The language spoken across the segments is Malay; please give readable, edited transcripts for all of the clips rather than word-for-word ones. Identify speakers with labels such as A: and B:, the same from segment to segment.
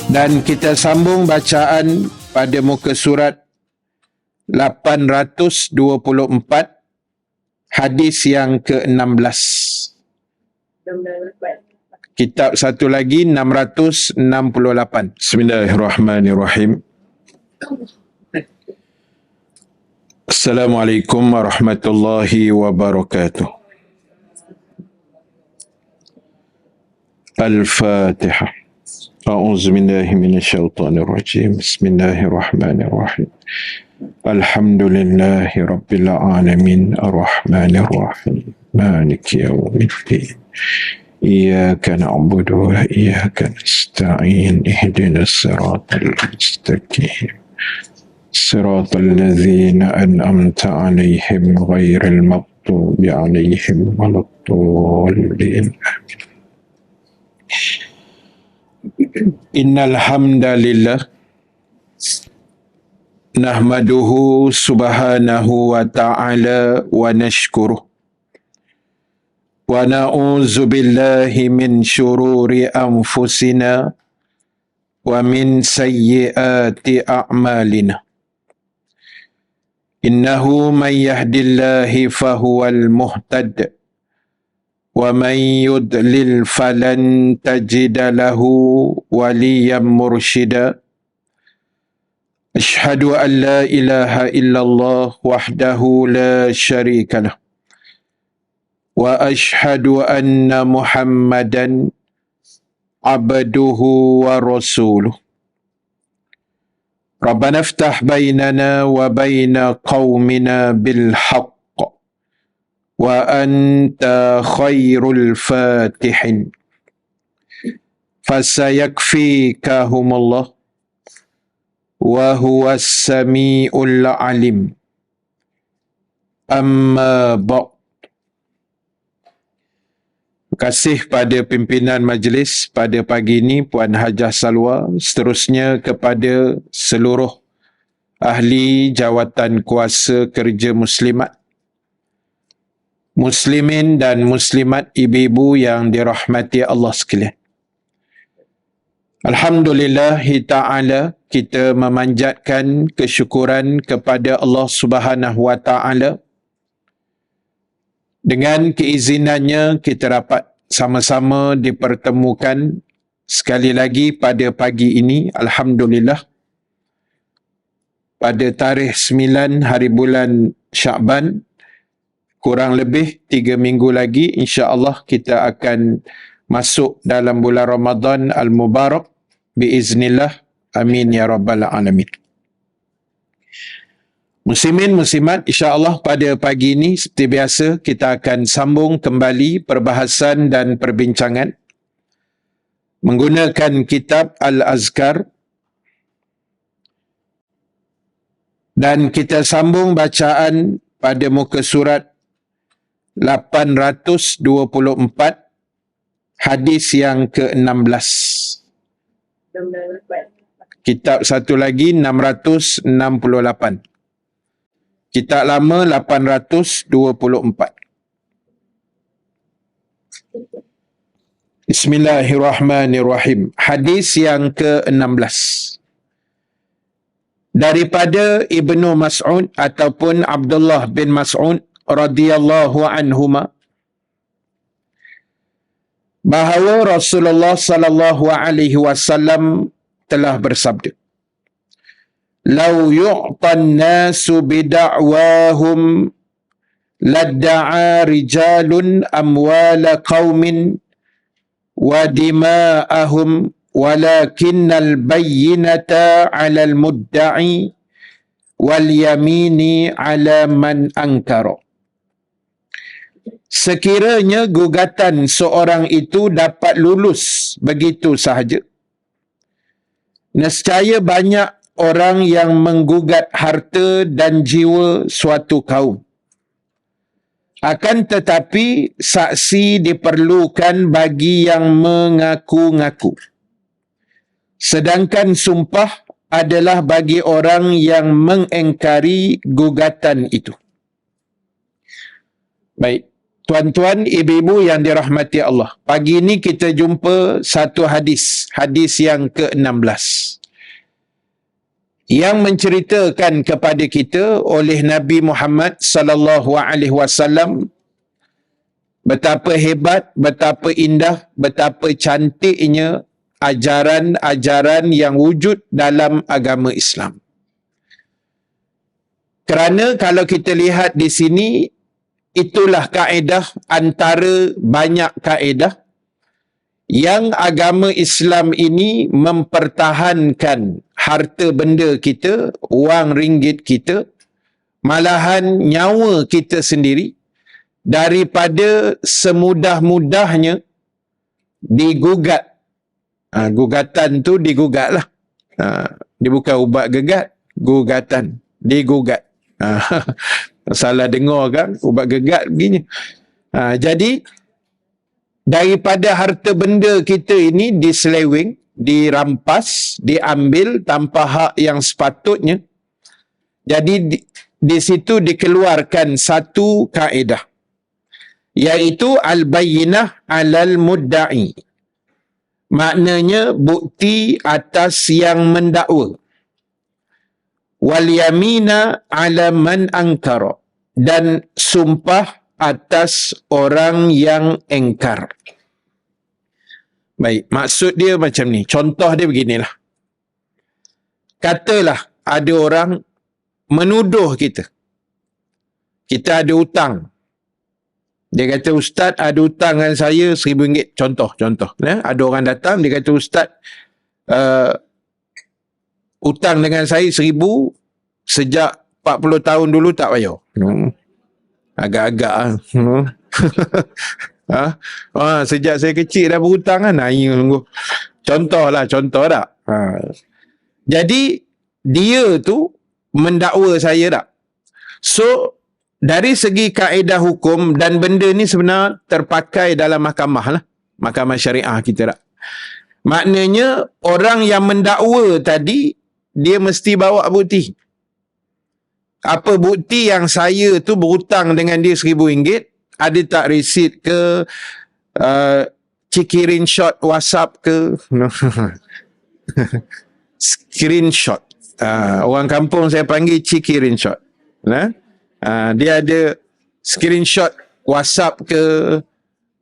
A: Dan kita sambung bacaan pada muka surat 824, hadis yang ke-16. Kitab satu lagi 668. Bismillahirrahmanirrahim. Assalamualaikum warahmatullahi wabarakatuh. Al-Fatihah. A'udzu billahi minasyaitonir rajim. Bismillahirrahmanirrahim. Alhamdulillahi rabbil alamin arrahmanir rahim maliki yaumiddin. Iyyaka na'budu wa iyyaka nasta'in ihdinas siratal mustaqim. Siratal ladzina an'amta 'alaihim ghairil maghdubi 'alaihim waladdallin. Innal hamdalillah nahmaduhu subhanahu wa ta'ala wa nashkuruh wa na'udzu billahi min syururi anfusina wa min sayyiati a'malina. Innahu man yahdillahu fahuwal muhtad wa man yudlil falan tajida lahu waliyan mursyida. Ashhadu an la ilaha illallah wahdahu la syarika lah wa ashhadu anna Muhammadan abduhu wa rasuluh. Rabbana iftah bainana wa baina qaumina bil haqq wa anta khairul fatihin. Fasayakfikahumullah wa huwas samiul alim. Amma ba'd. Terima kasih pada pimpinan majlis pada pagi ini, Puan Hajah Salwa, seterusnya kepada seluruh ahli jawatan kuasa kerja muslimat, muslimin dan muslimat, ibu-ibu yang dirahmati Allah sekalian. Alhamdulillah ta'ala, kita memanjatkan kesyukuran kepada Allah Subhanahu wa ta'ala. Dengan keizinannya kita dapat sama-sama dipertemukan sekali lagi pada pagi ini. Alhamdulillah. Pada tarikh 9 hari bulan Sya'ban, kurang lebih 3 minggu lagi, insya-Allah kita akan masuk dalam bulan Ramadan Al-Mubarak biiznillah. Amin ya rabbal alamin. Muslimin muslimat, insya-Allah pada pagi ini seperti biasa kita akan sambung kembali perbahasan dan perbincangan menggunakan kitab Al-Azkar, dan kita sambung bacaan pada muka surat 824, hadis yang ke-16. Kitab satu lagi 668. Kitab lama 824. Bismillahirrahmanirrahim. Hadis yang ke-16. Daripada Ibnu Mas'ud ataupun Abdullah bin Mas'ud radhiyallahu anhuma, bahawa Rasulullah sallallahu alaihi wasallam telah bersabda, "Lau yu'tan nasu bida'wahum ladda'a rijalun amwala qaumin wa dima'ahum walakinnal bayyinata 'alal mudda'i wal yamini 'ala man ankara." Sekiranya gugatan seorang itu dapat lulus begitu sahaja, nescaya banyak orang yang menggugat harta dan jiwa suatu kaum. Akan tetapi saksi diperlukan bagi yang mengaku-ngaku. Sedangkan sumpah adalah bagi orang yang mengingkari gugatan itu. Baik. Tuan-tuan, ibu-ibu yang dirahmati Allah, pagi ini kita jumpa satu hadis yang ke-16 yang menceritakan kepada kita oleh Nabi Muhammad sallallahu alaihi wasallam betapa hebat, betapa indah, betapa cantiknya ajaran-ajaran yang wujud dalam agama Islam. Kerana kalau kita lihat di sini, itulah kaedah antara banyak kaedah yang agama Islam ini mempertahankan harta benda kita, wang ringgit kita, malahan nyawa kita sendiri daripada semudah-mudahnya digugat. Gugatan tu digugat lah. Dia bukan ubat gegat, gugatan. Digugat. Salah dengar kan, ubat gegat begini. Jadi daripada harta benda kita ini diseleweng, dirampas, diambil tanpa hak yang sepatutnya. Jadi di situ dikeluarkan satu kaedah, iaitu al-bayyinah alal mudda'i. Maknanya bukti atas yang mendakwa. Wal yamina ala man angkara, dan sumpah atas orang yang engkar. Baik, maksud dia macam ni. Contoh dia beginilah. Katalah ada orang menuduh kita. Kita ada hutang. Dia kata, Ustaz ada hutang dengan saya RM1,000. Contoh. Ada orang datang, dia kata, Ustaz hutang dengan saya RM1,000 sejak 40 tahun dulu tak bayar. Agak-agak. Sejak saya kecil dah berhutang kan. Contoh tak? Jadi, dia tu mendakwa saya tak? So, dari segi kaedah hukum, dan benda ni sebenarnya terpakai dalam mahkamah lah. Mahkamah syariah kita tak? Maknanya, orang yang mendakwa tadi, dia mesti bawa bukti. Apa bukti yang saya tu berhutang dengan dia RM1,000, ada tak resit ke, screenshot WhatsApp ke? Screenshot. Orang kampung saya panggil screenshot. Dia ada screenshot WhatsApp ke,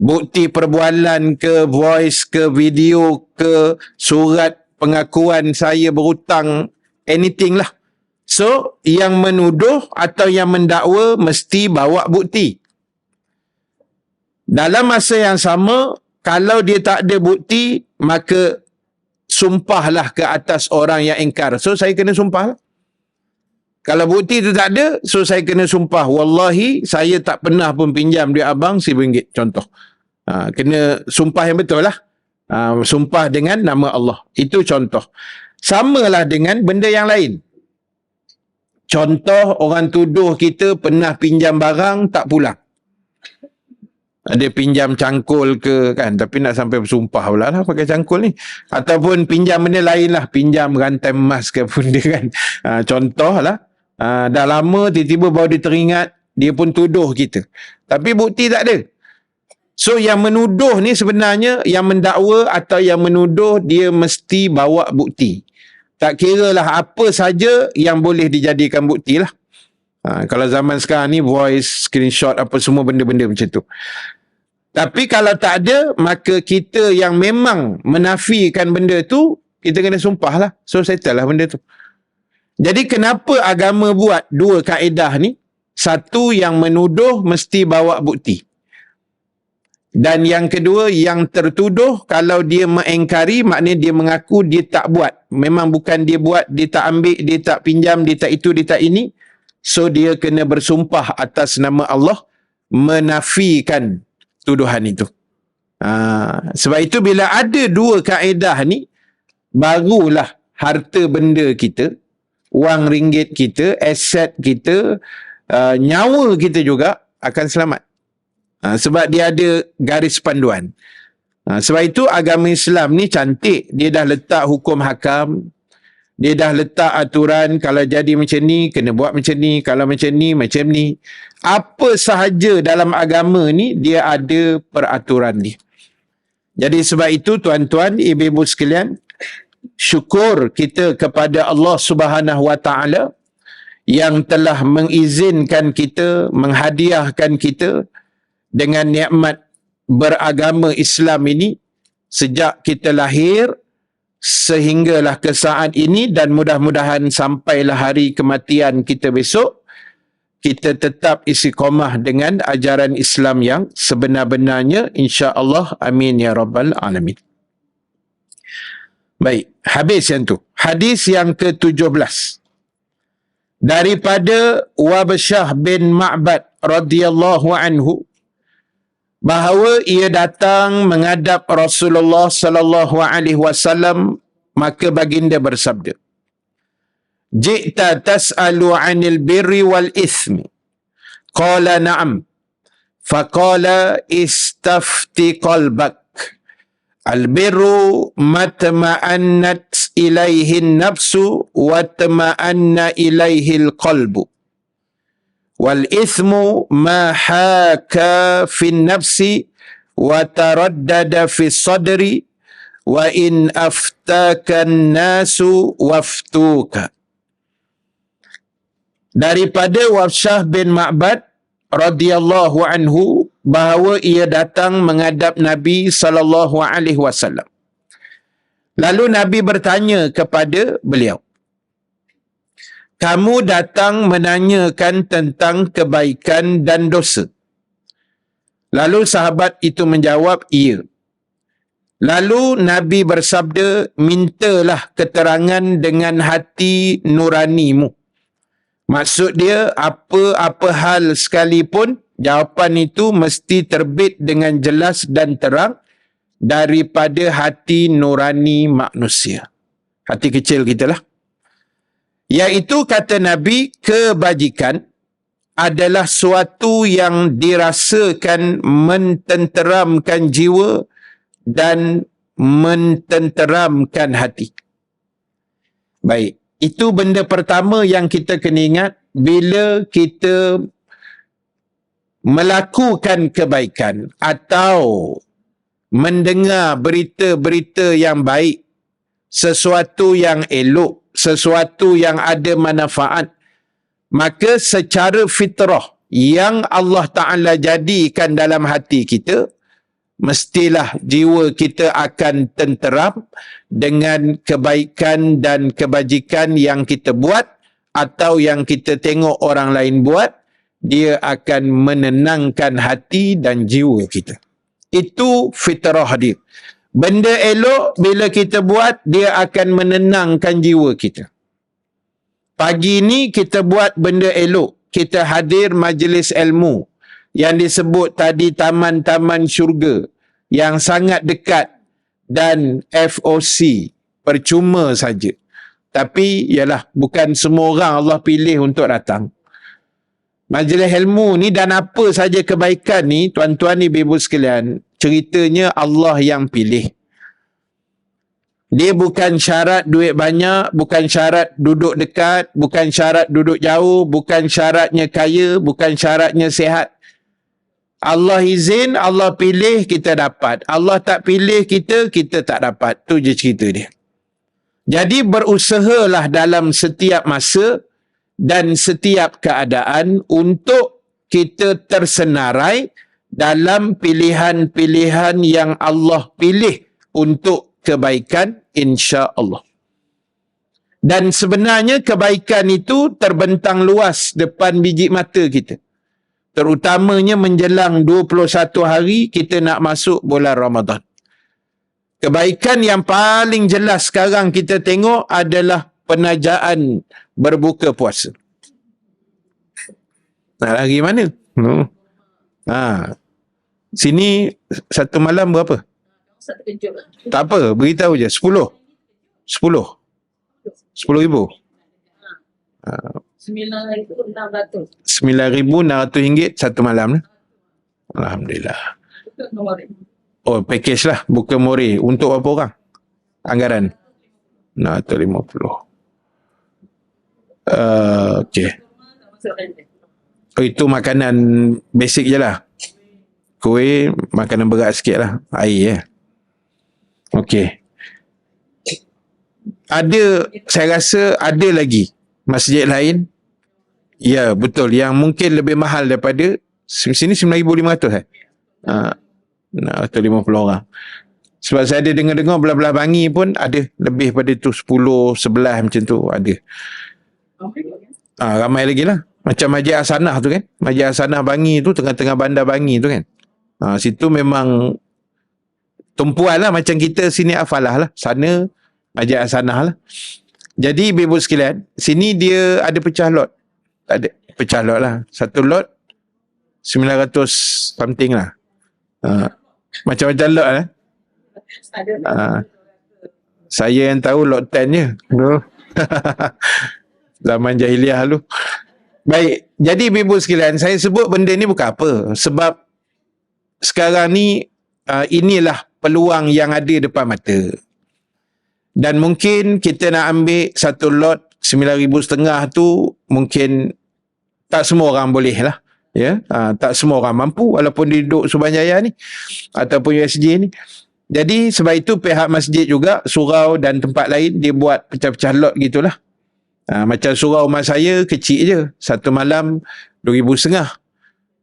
A: bukti perbualan ke, voice ke, video ke, surat pengakuan saya berhutang, anything lah. So, yang menuduh atau yang mendakwa mesti bawa bukti. Dalam masa yang sama, kalau dia tak ada bukti, maka sumpahlah ke atas orang yang ingkar. So, saya kena sumpah lah. Kalau bukti tu tak ada, so saya kena sumpah. Wallahi, saya tak pernah pun pinjam duit abang RM1,000. Contoh. Kena sumpah yang betul lah. Sumpah dengan nama Allah. Itu contoh. Samalah dengan benda yang lain. Contoh, orang tuduh kita pernah pinjam barang, tak pulang. Ada pinjam cangkul ke kan, tapi nak sampai bersumpah pula lah pakai cangkul ni. Ataupun pinjam benda lain lah, pinjam rantai emas ke benda kan. Contoh lah, dah lama tiba-tiba baru dia teringat, dia pun tuduh kita. Tapi bukti tak ada. So yang menuduh ni sebenarnya, yang mendakwa atau yang menuduh, dia mesti bawa bukti. Tak kira lah apa saja yang boleh dijadikan bukti lah. Kalau zaman sekarang ni voice, screenshot, apa semua benda-benda macam tu. Tapi kalau tak ada, maka kita yang memang menafikan benda tu, kita kena sumpah lah. So settle lah benda tu. Jadi kenapa agama buat dua kaedah ni? Satu, yang menuduh mesti bawa bukti. Dan yang kedua, yang tertuduh, kalau dia mengingkari, maknanya dia mengaku dia tak buat. Memang bukan dia buat, dia tak ambil, dia tak pinjam, dia tak itu, dia tak ini. So dia kena bersumpah atas nama Allah, menafikan tuduhan itu. Sebab itu bila ada dua kaedah ni, barulah harta benda kita, wang ringgit kita, aset kita, nyawa kita juga akan selamat. Sebab dia ada garis panduan. Sebab itu agama Islam ni cantik. Dia dah letak hukum hakam. Dia dah letak aturan, kalau jadi macam ni, kena buat macam ni, kalau macam ni, macam ni. Apa sahaja dalam agama ni, dia ada peraturan dia. Jadi sebab itu tuan-tuan, ibu-ibu sekalian, syukur kita kepada Allah Subhanahu Wa Taala yang telah mengizinkan kita, menghadiahkan kita dengan nikmat beragama Islam ini sejak kita lahir sehinggalah ke saat ini, dan mudah-mudahan sampailah hari kematian kita besok, kita tetap istiqamah dengan ajaran Islam yang sebenar-benarnya, insya-Allah. Amin ya rabbal alamin. Baik, habis yang tu. Hadis yang ke-17. Daripada Wabsyah bin Ma'bad radhiyallahu anhu, bahawa ia datang menghadap Rasulullah sallallahu alaihi wasallam, maka baginda bersabda, "Ji'ta tas'alu 'anil birri wal ithmi." Qala na'am. Faqala istafti qalbak. Al-birru matma'annat ilaihi an-nafsu wa tama'anna ilaihi al-qalbu. Wal-ithmu ma haka fin nafsi wa taraddada fi sadri wa in aftakan nasu waftuka. Daripada Wabsyah bin Ma'bad radhiyallahu anhu, bahawa ia datang menghadap Nabi sallallahu alaihi wasallam. Lalu Nabi bertanya kepada beliau, "Kamu datang menanyakan tentang kebaikan dan dosa?" Lalu sahabat itu menjawab, "Ya." Lalu Nabi bersabda, "Mintalah keterangan dengan hati nuranimu." Maksud dia, apa-apa hal sekalipun, jawapan itu mesti terbit dengan jelas dan terang daripada hati nurani manusia. Hati kecil kita lah. Iaitu, kata Nabi, kebajikan adalah suatu yang dirasakan mententeramkan jiwa dan mententeramkan hati. Baik, itu benda pertama yang kita kena ingat bila kita melakukan kebaikan atau mendengar berita-berita yang baik, sesuatu yang elok, sesuatu yang ada manfaat, maka secara fitrah yang Allah Ta'ala jadikan dalam hati kita, mestilah jiwa kita akan tenteram dengan kebaikan dan kebajikan yang kita buat atau yang kita tengok orang lain buat. Dia akan menenangkan hati dan jiwa kita. Itu fitrah dia. Benda elok bila kita buat, dia akan menenangkan jiwa kita. Pagi ni kita buat benda elok, kita hadir majlis ilmu yang disebut tadi taman-taman syurga yang sangat dekat dan FOC, percuma saja. Tapi ialah bukan semua orang Allah pilih untuk datang. Majlis ilmu ni dan apa saja kebaikan ni, tuan-tuan ibu-ibu sekalian, ceritanya Allah yang pilih. Dia bukan syarat duit banyak, bukan syarat duduk dekat, bukan syarat duduk jauh, bukan syaratnya kaya, bukan syaratnya sihat. Allah izin, Allah pilih, kita dapat. Allah tak pilih kita, kita tak dapat. Tu je cerita dia. Jadi berusahalah dalam setiap masa dan setiap keadaan untuk kita tersenarai dalam pilihan-pilihan yang Allah pilih untuk kebaikan, insya-Allah. Dan sebenarnya kebaikan itu terbentang luas depan biji mata kita. Terutamanya menjelang 21 hari kita nak masuk bulan Ramadan. Kebaikan yang paling jelas sekarang kita tengok adalah penajaan berbuka puasa. Nak lari mana? Sini satu malam berapa? Tak apa, beritahu je. 10 ribu. 9,600 ringgit satu malam. Alhamdulillah. Oh, package lah. Bukan more. Untuk berapa orang? Anggaran? 650. Okey. Oh, itu makanan basic je lah. Kuih, makanan berat sikit lah. Air ya. Okey. Saya rasa ada lagi masjid lain. Ya, betul. Yang mungkin lebih mahal daripada sini 9,500 atau 50 orang. Sebab saya ada dengar-dengar belah-belah Bangi pun ada lebih pada tu 10, 11 macam tu ada. Ramai lagi lah. Macam Masjid Hasanah tu kan. Masjid Hasanah Bangi tu tengah-tengah bandar Bangi tu kan. Situ memang tumpuan lah macam kita sini Afalah lah. Sana Masjid Hasanah lah. Jadi ibu sekalian, sini dia ada pecah lot. Tak ada pecah lot lah. Satu lot 900 something lah. Macam-macam lot lah. Saya yang tahu lot 10 je. Zaman jahiliah dulu. Baik, jadi ibu sekalian, saya sebut benda ni bukan apa. Sebab sekarang ni inilah peluang yang ada depan mata. Dan mungkin kita nak ambil satu lot 9,500 tu mungkin tak semua orang boleh lah. Ya, tak semua orang mampu walaupun dia duduk Subanjaya ni ataupun USJ ni. Jadi sebab itu pihak masjid juga, surau dan tempat lain dia buat pecah-pecah lot gitulah. Macam surau rumah saya kecil je, satu malam RM2,500.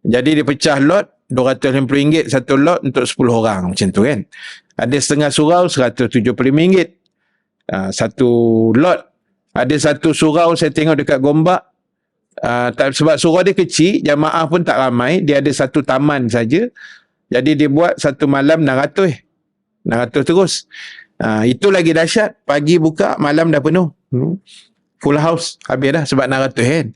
A: Jadi dia pecah lot RM250 satu lot untuk 10 orang macam tu kan. Ada setengah surau RM175 satu lot. Ada satu surau saya tengok dekat Gombak, sebab surau dia kecil, jamaah pun tak ramai, dia ada satu taman saja. Jadi dia buat satu malam 600 terus. Itu lagi dahsyat, pagi buka malam dah penuh. Full house habis dah sebab 600 kan.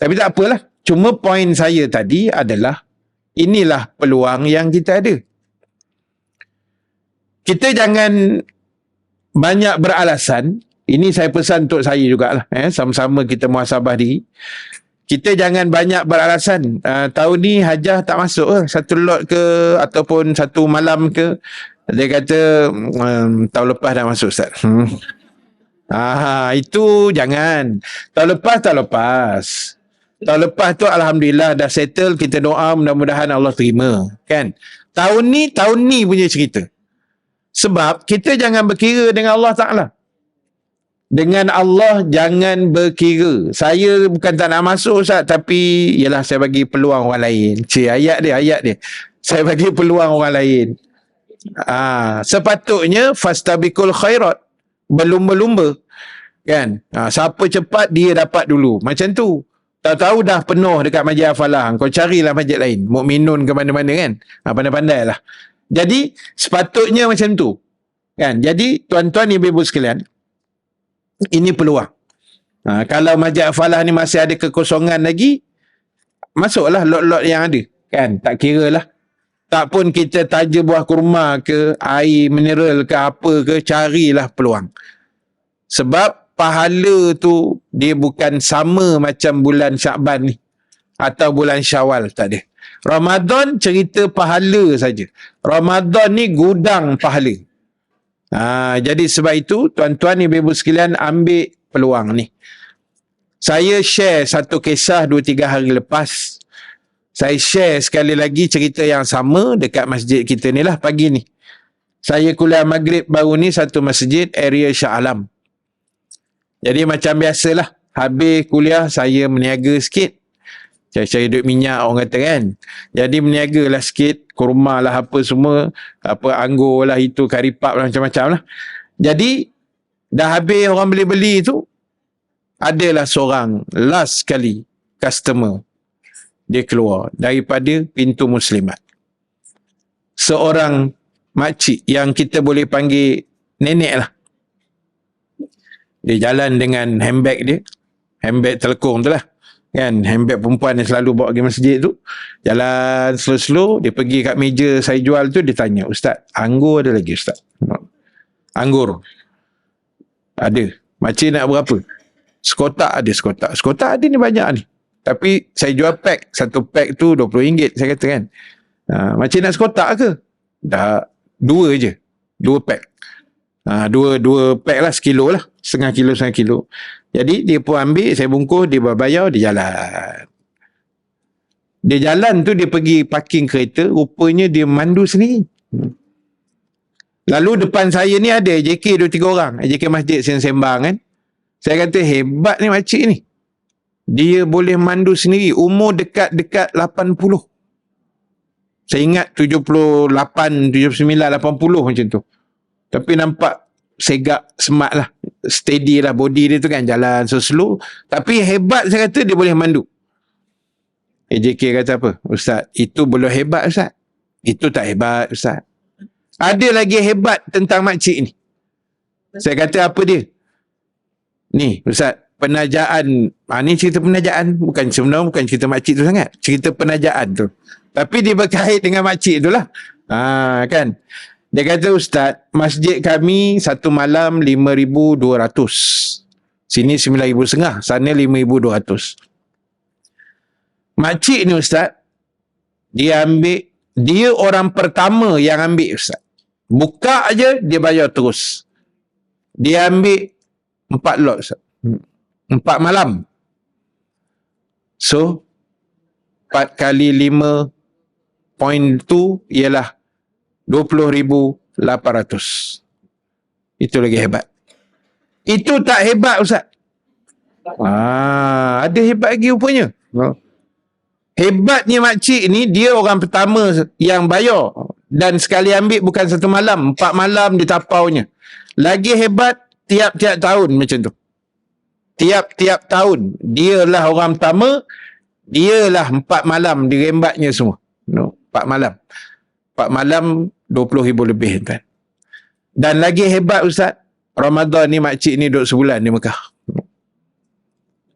A: Tapi tak apalah. Cuma poin saya tadi adalah inilah peluang yang kita ada. Kita jangan banyak beralasan. Ini saya pesan untuk saya jugalah. Sama-sama kita muhasabah diri. Kita jangan banyak beralasan. Tahun ni hajah tak masuk ke? Satu lot ke? Ataupun satu malam ke? Dia kata tahun lepas dah masuk Ustaz. Itu jangan. Tahun lepas. Tahun lepas tu Alhamdulillah dah settle. Kita doa mudah-mudahan Allah terima. Kan? Tahun ni punya cerita. Sebab kita jangan berkira dengan Allah Ta'ala. Dengan Allah jangan berkira. Saya bukan tak nak masuk Ustaz, tapi yalah saya bagi peluang orang lain. Ayat dia. Saya bagi peluang orang lain. Sepatutnya fastabiqul khairat. Berlumba-lumba. Kan? Siapa cepat dia dapat dulu. Macam tu. Tahu-tahu dah penuh dekat Masjid Hafalah. Kau carilah masjid lain. Mukminun ke mana-mana kan. Pandai-pandai lah. Jadi sepatutnya macam tu. Kan? Jadi tuan-tuan ibu-ibu sekalian, ini peluang. Kalau Masjid Hafalah ni masih ada kekosongan lagi, masuklah lot-lot yang ada. Kan? Tak kira lah. Tak pun kita taja buah kurma ke, air mineral ke apa ke, carilah peluang. Sebab pahala tu dia bukan sama macam bulan Syakban ni atau bulan Syawal, tak ada. Ramadan cerita pahala saja. Ramadan ni gudang pahala. Jadi sebab itu tuan-tuan ibu-ibu sekalian ambil peluang ni. Saya share satu kisah 2-3 hari lepas. Saya share sekali lagi cerita yang sama dekat masjid kita ni lah pagi ni. Saya kuliah maghrib baru ni satu masjid area Shah Alam. Jadi macam biasalah, habis kuliah saya meniaga sikit. Cari-cari duit minyak orang kata kan. Jadi meniaga lah sikit, kurma lah apa semua, apa anggur lah itu, karipap lah macam-macam lah. Jadi dah habis orang beli-beli tu, adalah seorang last kali customer. Dia keluar daripada pintu Muslimat. Seorang makcik yang kita boleh panggil nenek lah. Dia jalan dengan handbag dia. Handbag telekung tu lah. Kan, handbag perempuan yang selalu bawa pergi masjid tu. Jalan slow-slow, dia pergi kat meja saya jual tu, dia tanya, Ustaz, anggur ada lagi Ustaz? Anggur. Ada. Makcik nak berapa? Sekotak ada sekotak. Sekotak ada ni banyak ni. Tapi saya jual pack. Satu pack tu RM20 saya kata kan. Makcik nak sekotak ke? Dah 2 je. 2 pack. Dua pack lah, sekilo lah. setengah kilo. Jadi dia pun ambil, saya bungkus, dia bayar, dia jalan. Dia jalan tu, dia pergi parking kereta, rupanya dia mandu sendiri. Lalu depan saya ni ada AJK 2-3 orang, AJK masjid sembang kan. Saya kata hebat ni makcik ni. Dia boleh mandu sendiri, umur dekat-dekat 80. Saya ingat 78, 79, 80 macam tu. Tapi nampak segak, smart lah, steady lah body dia tu kan, jalan so slow. Tapi hebat, saya kata dia boleh mandu. AJK kata apa? Ustaz, itu belum hebat Ustaz. Itu tak hebat Ustaz. Ada lagi hebat tentang makcik ni. Saya kata apa dia? Ni Ustaz, penajaan. Ni cerita penajaan. Sebenarnya bukan cerita makcik tu sangat. Cerita penajaan tu. Tapi dia berkait dengan makcik tu lah. Kan? Dia kata, Ustaz, masjid kami satu malam 5,200. Sini 9,500. Sana 5,200. Makcik ni Ustaz, dia orang pertama yang ambil Ustaz. Buka aja dia bayar terus. Dia ambil 4 lot Ustaz. 4 malam. So 4 kali 5.2 ialah 20,800. Itu lagi hebat. Itu tak hebat Ustaz. Ada hebat lagi rupanya. Hebatnya makcik ni, dia orang pertama yang bayar. Dan sekali ambil bukan satu malam, 4 malam dia tapaunya. Lagi hebat, tiap-tiap tahun macam tu. Tiap-tiap tahun. Dialah orang pertama, dialah 4 malam dirembatnya semua. 4 malam. 4 malam, 20,000 lebih kan. Dan lagi hebat Ustaz, Ramadan ni makcik ni duduk sebulan di Mekah.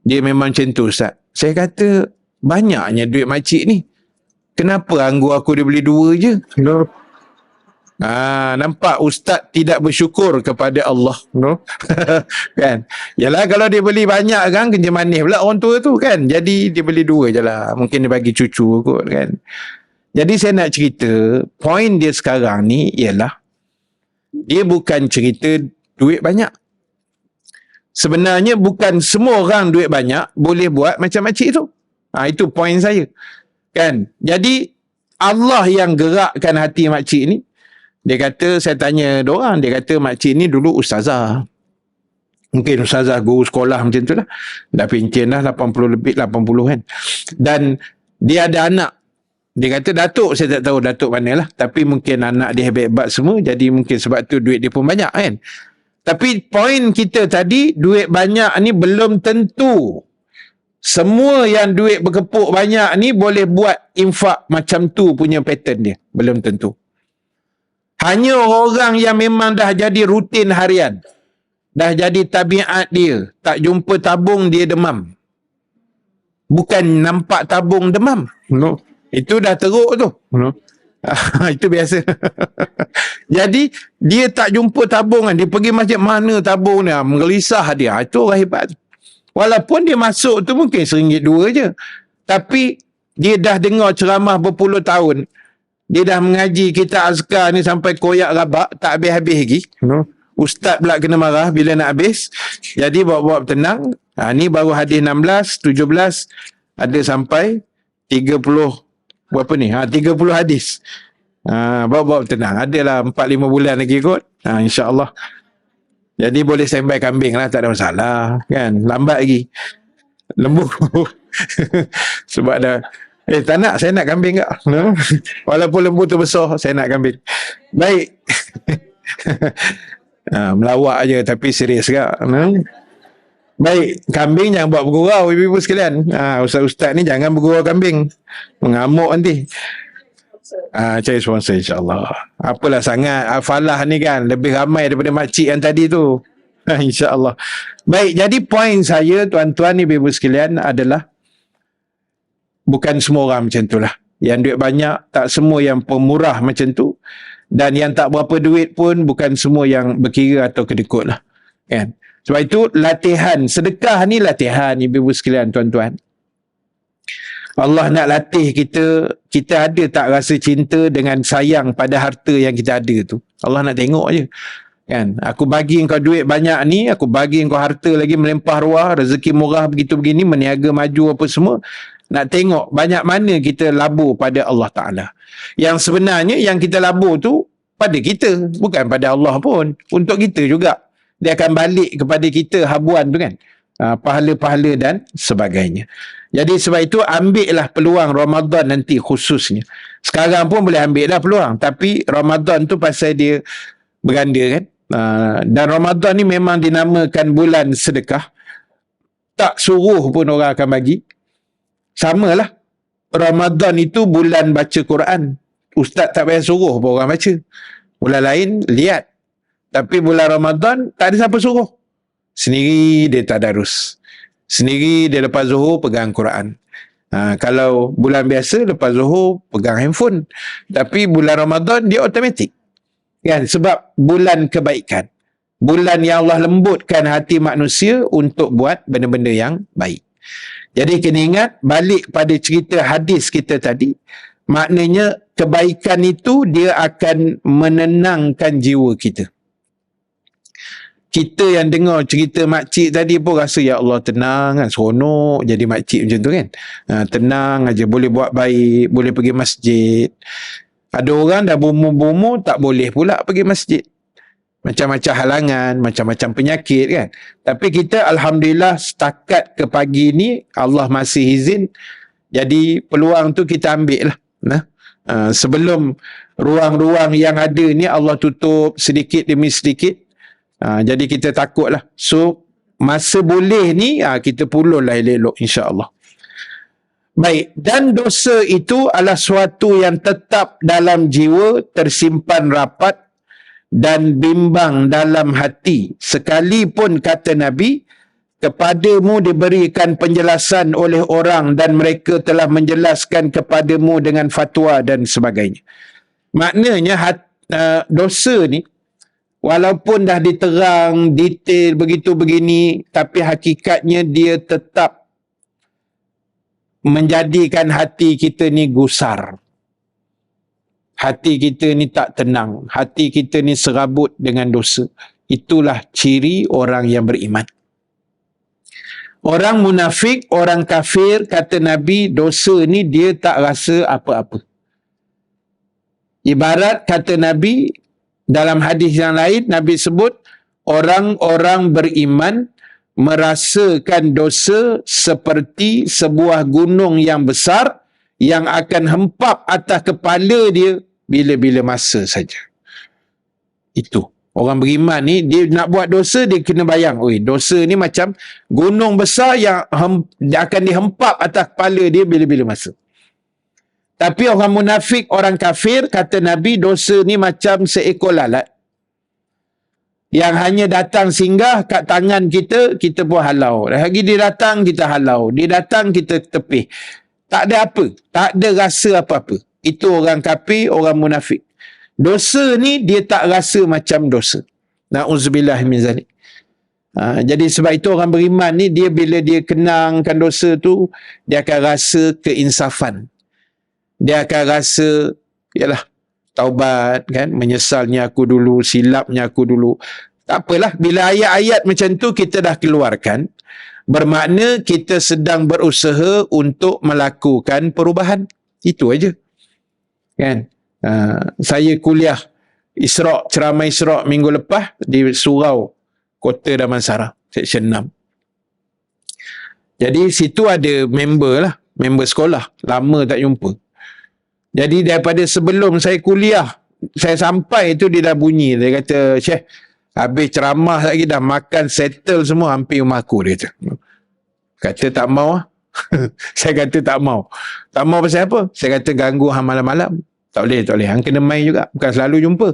A: Dia memang macam tu Ustaz. Saya kata, banyaknya duit makcik ni. Kenapa anggur aku dia beli 2 je? Nampak Ustaz tidak bersyukur kepada Allah. Kan? Yalah, kalau dia beli banyak kan, kerja manis pula orang tua tu kan. Jadi dia beli 2 je lah. Mungkin dia bagi cucu kot kan. Jadi saya nak cerita, poin dia sekarang ni ialah, dia bukan cerita duit banyak. Sebenarnya bukan semua orang duit banyak boleh buat macam makcik tu. Itu poin saya. Kan? Jadi Allah yang gerakkan hati makcik ni. Dia kata, saya tanya diorang, dia kata makcik ni dulu ustazah. Mungkin ustazah guru sekolah macam tu lah. Dah pencen dah 80 lebih, 80 kan. Dan dia ada anak. Dia kata datuk, saya tak tahu datuk mana lah. Tapi mungkin anak dia hebat-hebat semua. Jadi mungkin sebab tu duit dia pun banyak kan. Tapi poin kita tadi, duit banyak ni belum tentu semua yang duit berkepuk banyak ni boleh buat infak macam tu punya pattern dia. Belum tentu. Hanya orang yang memang dah jadi rutin harian. Dah jadi tabiat dia. Tak jumpa tabung dia demam. Bukan nampak tabung demam. No. Itu dah teruk tu. No. Itu biasa. Jadi dia tak jumpa tabungan. Dia pergi masjid, mana tabung dia? Menggelisah dia. Itu orang hebat. Walaupun dia masuk tu mungkin RM1-2 je. Tapi dia dah dengar ceramah berpuluh tahun. Dia dah mengaji kitab azkar ni sampai koyak rabak. Tak habis-habis lagi. Ustaz pula kena marah bila nak habis. Jadi bawa-bawa tenang. Ni baru hadis 16, 17. Ada sampai 30. Berapa ni? 30 hadis. Bawa-bawa tenang. Adalah 4-5 bulan lagi kot. InsyaAllah. Jadi boleh standby kambing lah, tak ada masalah kan. Lambat lagi. Lembu. Sebab dah tak nak, saya nak kambing tak? Walaupun lembu tu besar, saya nak kambing. Baik. Melawak je tapi serius tak? Baik, kambing jangan buat bergurau ibu-ibu sekalian. Ustaz-ustaz ni jangan bergurau kambing. Mengamuk nanti. Cari sponsor insyaAllah. Apalah sangat Falah ni kan lebih ramai daripada makcik yang tadi tu. InsyaAllah. Baik, jadi poin saya tuan-tuan ibu-ibu sekalian adalah bukan semua orang macam tu lah. Yang duit banyak, tak semua yang pemurah macam tu. Dan yang tak berapa duit pun bukan semua yang berkira atau kedekut lah. Kan? Sebab itu latihan, sedekah ni latihan ibu-ibu sekalian tuan-tuan. Allah nak latih kita, kita ada tak rasa cinta dengan sayang pada harta yang kita ada tu. Allah nak tengok je. Kan, aku bagi engkau duit banyak ni, aku bagi engkau harta lagi melimpah ruah, rezeki murah begitu begini, meniaga maju apa semua. Nak tengok banyak mana kita labur pada Allah Ta'ala. Yang sebenarnya yang kita labur tu pada kita, bukan pada Allah pun. Untuk kita juga. Dia akan balik kepada kita habuan tu kan. Pahala-pahala dan sebagainya. Jadi sebab itu ambillah peluang Ramadan nanti khususnya. Sekarang pun boleh ambil dah peluang. Tapi Ramadan tu pasal dia berganda kan. Dan Ramadan ni memang dinamakan bulan sedekah. Tak suruh pun orang akan bagi. Samalah. Ramadan itu bulan baca Quran. Ustaz tak payah suruh pun orang baca. Bulan lain, lihat. Tapi bulan Ramadan, tak ada siapa suruh. Sendiri dia tadarus. Sendiri dia lepas zuhur pegang Quran. Kalau bulan biasa, lepas zuhur pegang handphone. Tapi bulan Ramadan, dia automatik. Kan? Sebab bulan kebaikan. Bulan yang Allah lembutkan hati manusia untuk buat benda-benda yang baik. Jadi kena ingat, balik pada cerita hadis kita tadi, maknanya kebaikan itu dia akan menenangkan jiwa kita. Kita yang dengar cerita makcik tadi pun rasa, ya Allah tenang kan, seronok jadi makcik macam tu kan. Tenang aja, boleh buat baik, boleh pergi masjid. Ada orang dah berumur-umur tak boleh pula pergi masjid. Macam-macam halangan, macam-macam penyakit kan. Tapi kita Alhamdulillah setakat ke pagi ni Allah masih izin. Jadi peluang tu kita ambil lah. Sebelum ruang-ruang yang ada ni Allah tutup sedikit demi sedikit. Jadi kita takut lah. So masa boleh ni kita pulun lah elok-elok insya-Allah. Baik, dan dosa itu adalah suatu yang tetap dalam jiwa, tersimpan rapat dan bimbang dalam hati. Sekalipun kata Nabi, kepadamu diberikan penjelasan oleh orang dan mereka telah menjelaskan kepadamu dengan fatwa dan sebagainya. Maknanya dosa ni, walaupun dah diterang, detail begitu begini, tapi hakikatnya dia tetap menjadikan hati kita ni gusar. Hati kita ni tak tenang. Hati kita ni serabut dengan dosa. Itulah ciri orang yang beriman. Orang munafik, orang kafir, kata Nabi, dosa ni dia tak rasa apa-apa. Ibarat kata Nabi, dalam hadis yang lain, Nabi sebut, orang-orang beriman merasakan dosa seperti sebuah gunung yang besar yang akan hempap atas kepala dia bila-bila masa saja. Itu. Orang beriman ni, dia nak buat dosa, dia kena bayang. Dosa ni macam gunung besar yang akan dihempap atas kepala dia bila-bila masa. Tapi orang munafik, orang kafir, kata Nabi, dosa ni macam seekor lalat yang hanya datang singgah kat tangan kita, kita pun halau. Lagi dia datang, kita halau. Dia datang, kita tepih. Tak ada apa. Tak ada rasa apa-apa. Itu orang kafir, orang munafik. Dosa ni, dia tak rasa macam dosa. Na'udzubillah min zalik. Jadi sebab itu orang beriman ni, dia bila dia kenangkan dosa tu, dia akan rasa keinsafan. Dia akan rasa, yalah, taubat kan, menyesalnya aku dulu, silapnya aku dulu. Tak apalah, bila ayat-ayat macam tu kita dah keluarkan, bermakna kita sedang berusaha untuk melakukan perubahan. Itu aja. Kan? Saya kuliah Isra', ceramah Isra' minggu lepas di Surau, Kota Damansara, Seksyen 6. Jadi situ ada member lah, member sekolah. Lama tak jumpa. Jadi daripada sebelum saya kuliah, saya sampai tu dia dah bunyi. Dia kata, Syekh, habis ceramah lagi dah makan settle semua hampir rumah aku, dia kata. Kata tak mau lah. Saya kata tak mau. Tak mau pasal apa? Saya kata ganggu hang malam-malam. Tak boleh, tak boleh. Hang kena main juga. Bukan selalu jumpa.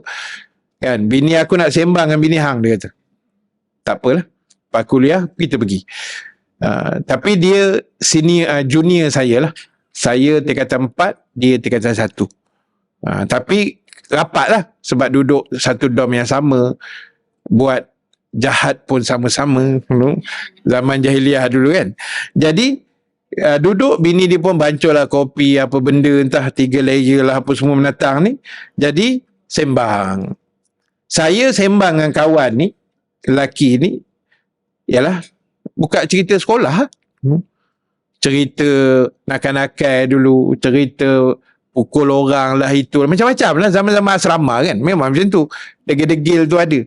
A: Kan? Bini aku nak sembang dengan bini hang, dia kata. Tak apalah. Lepas kuliah, kita pergi. Tapi dia junior saya lah. Saya tingkatan 4, dia tingkatan 1. Tapi rapat lah. Sebab duduk satu dom yang sama. Buat jahat pun sama-sama. Zaman jahiliah dulu kan. Jadi, duduk, bini dia pun bancol lah kopi, apa benda, entah 3 layer lah, apa semua menatang ni. Jadi, sembang. Saya sembang dengan kawan ni, lelaki ni, ialah buka cerita sekolah. Cerita nakal-nakal dulu, cerita pukul orang lah itu, macam-macam lah zaman-zaman asrama kan. Memang macam tu. Degil-degil tu ada.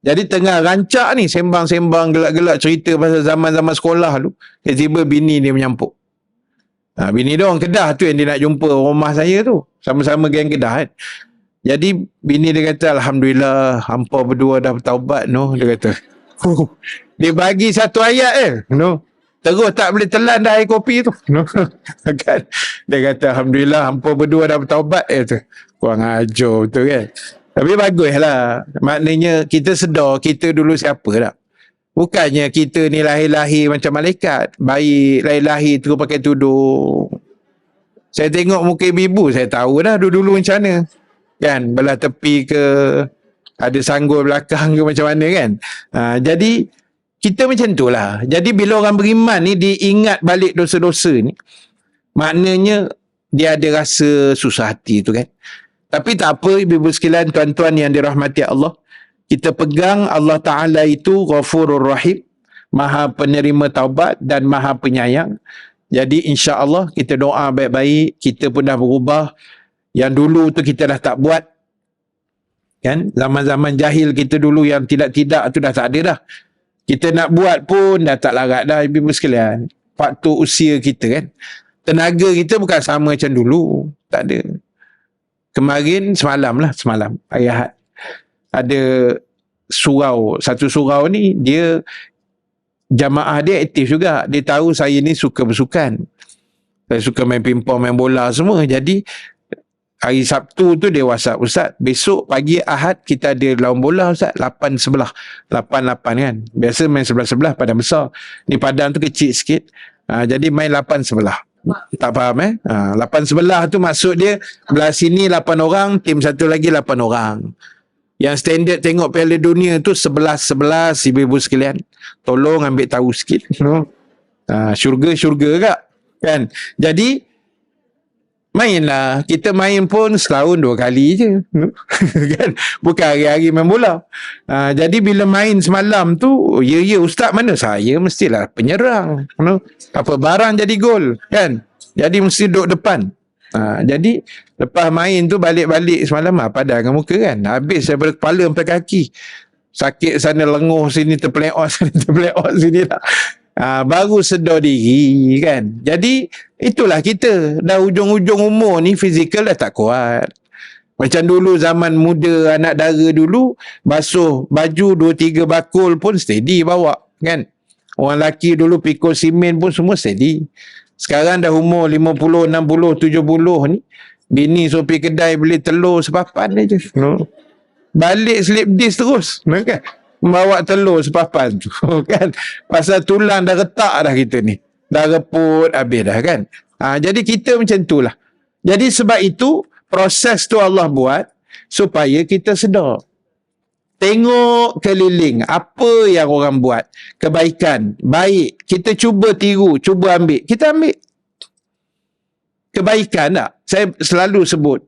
A: Jadi tengah rancak ni, sembang-sembang gelak-gelak cerita pasal zaman-zaman sekolah tu, tiba-tiba bini dia menyampuk. Bini dia orang Kedah tu yang dia nak jumpa rumah saya tu. Sama-sama geng Kedah kan. Jadi bini dia kata, Alhamdulillah, hampa berdua dah bertaubat no. Dia kata. Dia bagi satu ayat no. Terus tak boleh telan dah air kopi tu. No. Kan? Dia kata, Alhamdulillah, hampa berdua dah bertaubat. Tu. Kurang ajar betul kan. Tapi baguslah. Maknanya kita sedar kita dulu siapa tak. Bukannya kita ni lahir-lahir macam malaikat. Baik lahir-lahir terus pakai tudung. Saya tengok muka ibu-ibu, saya tahu dah dulu-dulu macam mana. Kan, belah tepi ke, ada sanggul belakang ke macam mana kan. Jadi, kita macam tu lah. Jadi, bila orang beriman ni diingat balik dosa-dosa ni, maknanya dia ada rasa susah hati tu kan. Tapi tak apa, ibu-ibu sekalian, tuan-tuan yang dirahmati Allah, kita pegang Allah Ta'ala itu Ghafurur Rahim, Maha penerima taubat dan Maha penyayang. Jadi insya-Allah kita doa baik-baik, kita pun dah berubah. Yang dulu tu kita dah tak buat. Kan? Zaman-zaman jahil kita dulu yang tidak-tidak tu dah tak ada dah. Kita nak buat pun dah tak larat dah ibu-ibu sekalian. Faktor usia kita kan. Tenaga kita bukan sama macam dulu. Tak ada. Kemarin semalam hari Ahad. Ada surau, satu surau ni dia jamaah dia aktif juga. Dia tahu saya ni suka bersukan. Saya suka main pingpong, main bola semua. Jadi hari Sabtu tu dia WhatsApp, Ustaz, besok pagi Ahad kita ada lawan bola Ustaz, 8-11. 8-8 kan. Biasa main 11-11 padang besar. Ni padang tu kecil sikit. Jadi main 8-11. Tak faham 8-11 tu maksud dia belah sini 8 orang, tim satu lagi 8 orang. Yang standard tengok Piala Dunia tu 11-11 ibu-ibu sekalian. Tolong ambil tahu sikit. No? Syurga kak. Kan? Jadi, mainlah. Kita main pun setahun 2 kali je. No? Kan? Bukan hari-hari main bola. Jadi, bila main semalam tu, ya Ustaz mana saya? Mestilah penyerang. No? Apa barang jadi gol. Kan? Jadi, mesti duduk depan. Jadi lepas main tu balik-balik semalam padan dengan muka kan. Habis daripada kepala sampai kaki. Sakit sana lenguh sini terpeleot sana terpeleot sini lah. Baru sedar diri kan. Jadi itulah kita. Dah hujung-hujung umur ni fizikal dah tak kuat. Macam dulu zaman muda anak dara dulu basuh baju 2-3 bakul pun steady bawa kan. Orang lelaki dulu pikul simen pun semua steady. Sekarang dah umur 50, 60, 70 ni. Bini suruh pergi kedai beli telur sepapan je. No. Balik slip disk terus. Kan? Bawa telur sepapan tu. Kan? Pasal tulang dah retak dah kita ni. Dah reput habis dah kan. Jadi kita macam tu lah. Jadi sebab itu proses tu Allah buat supaya kita sedar. Tengok keliling apa yang orang buat. Kebaikan. Baik. Kita cuba tiru. Cuba ambil. Kita ambil. Kebaikan tak? Saya selalu sebut.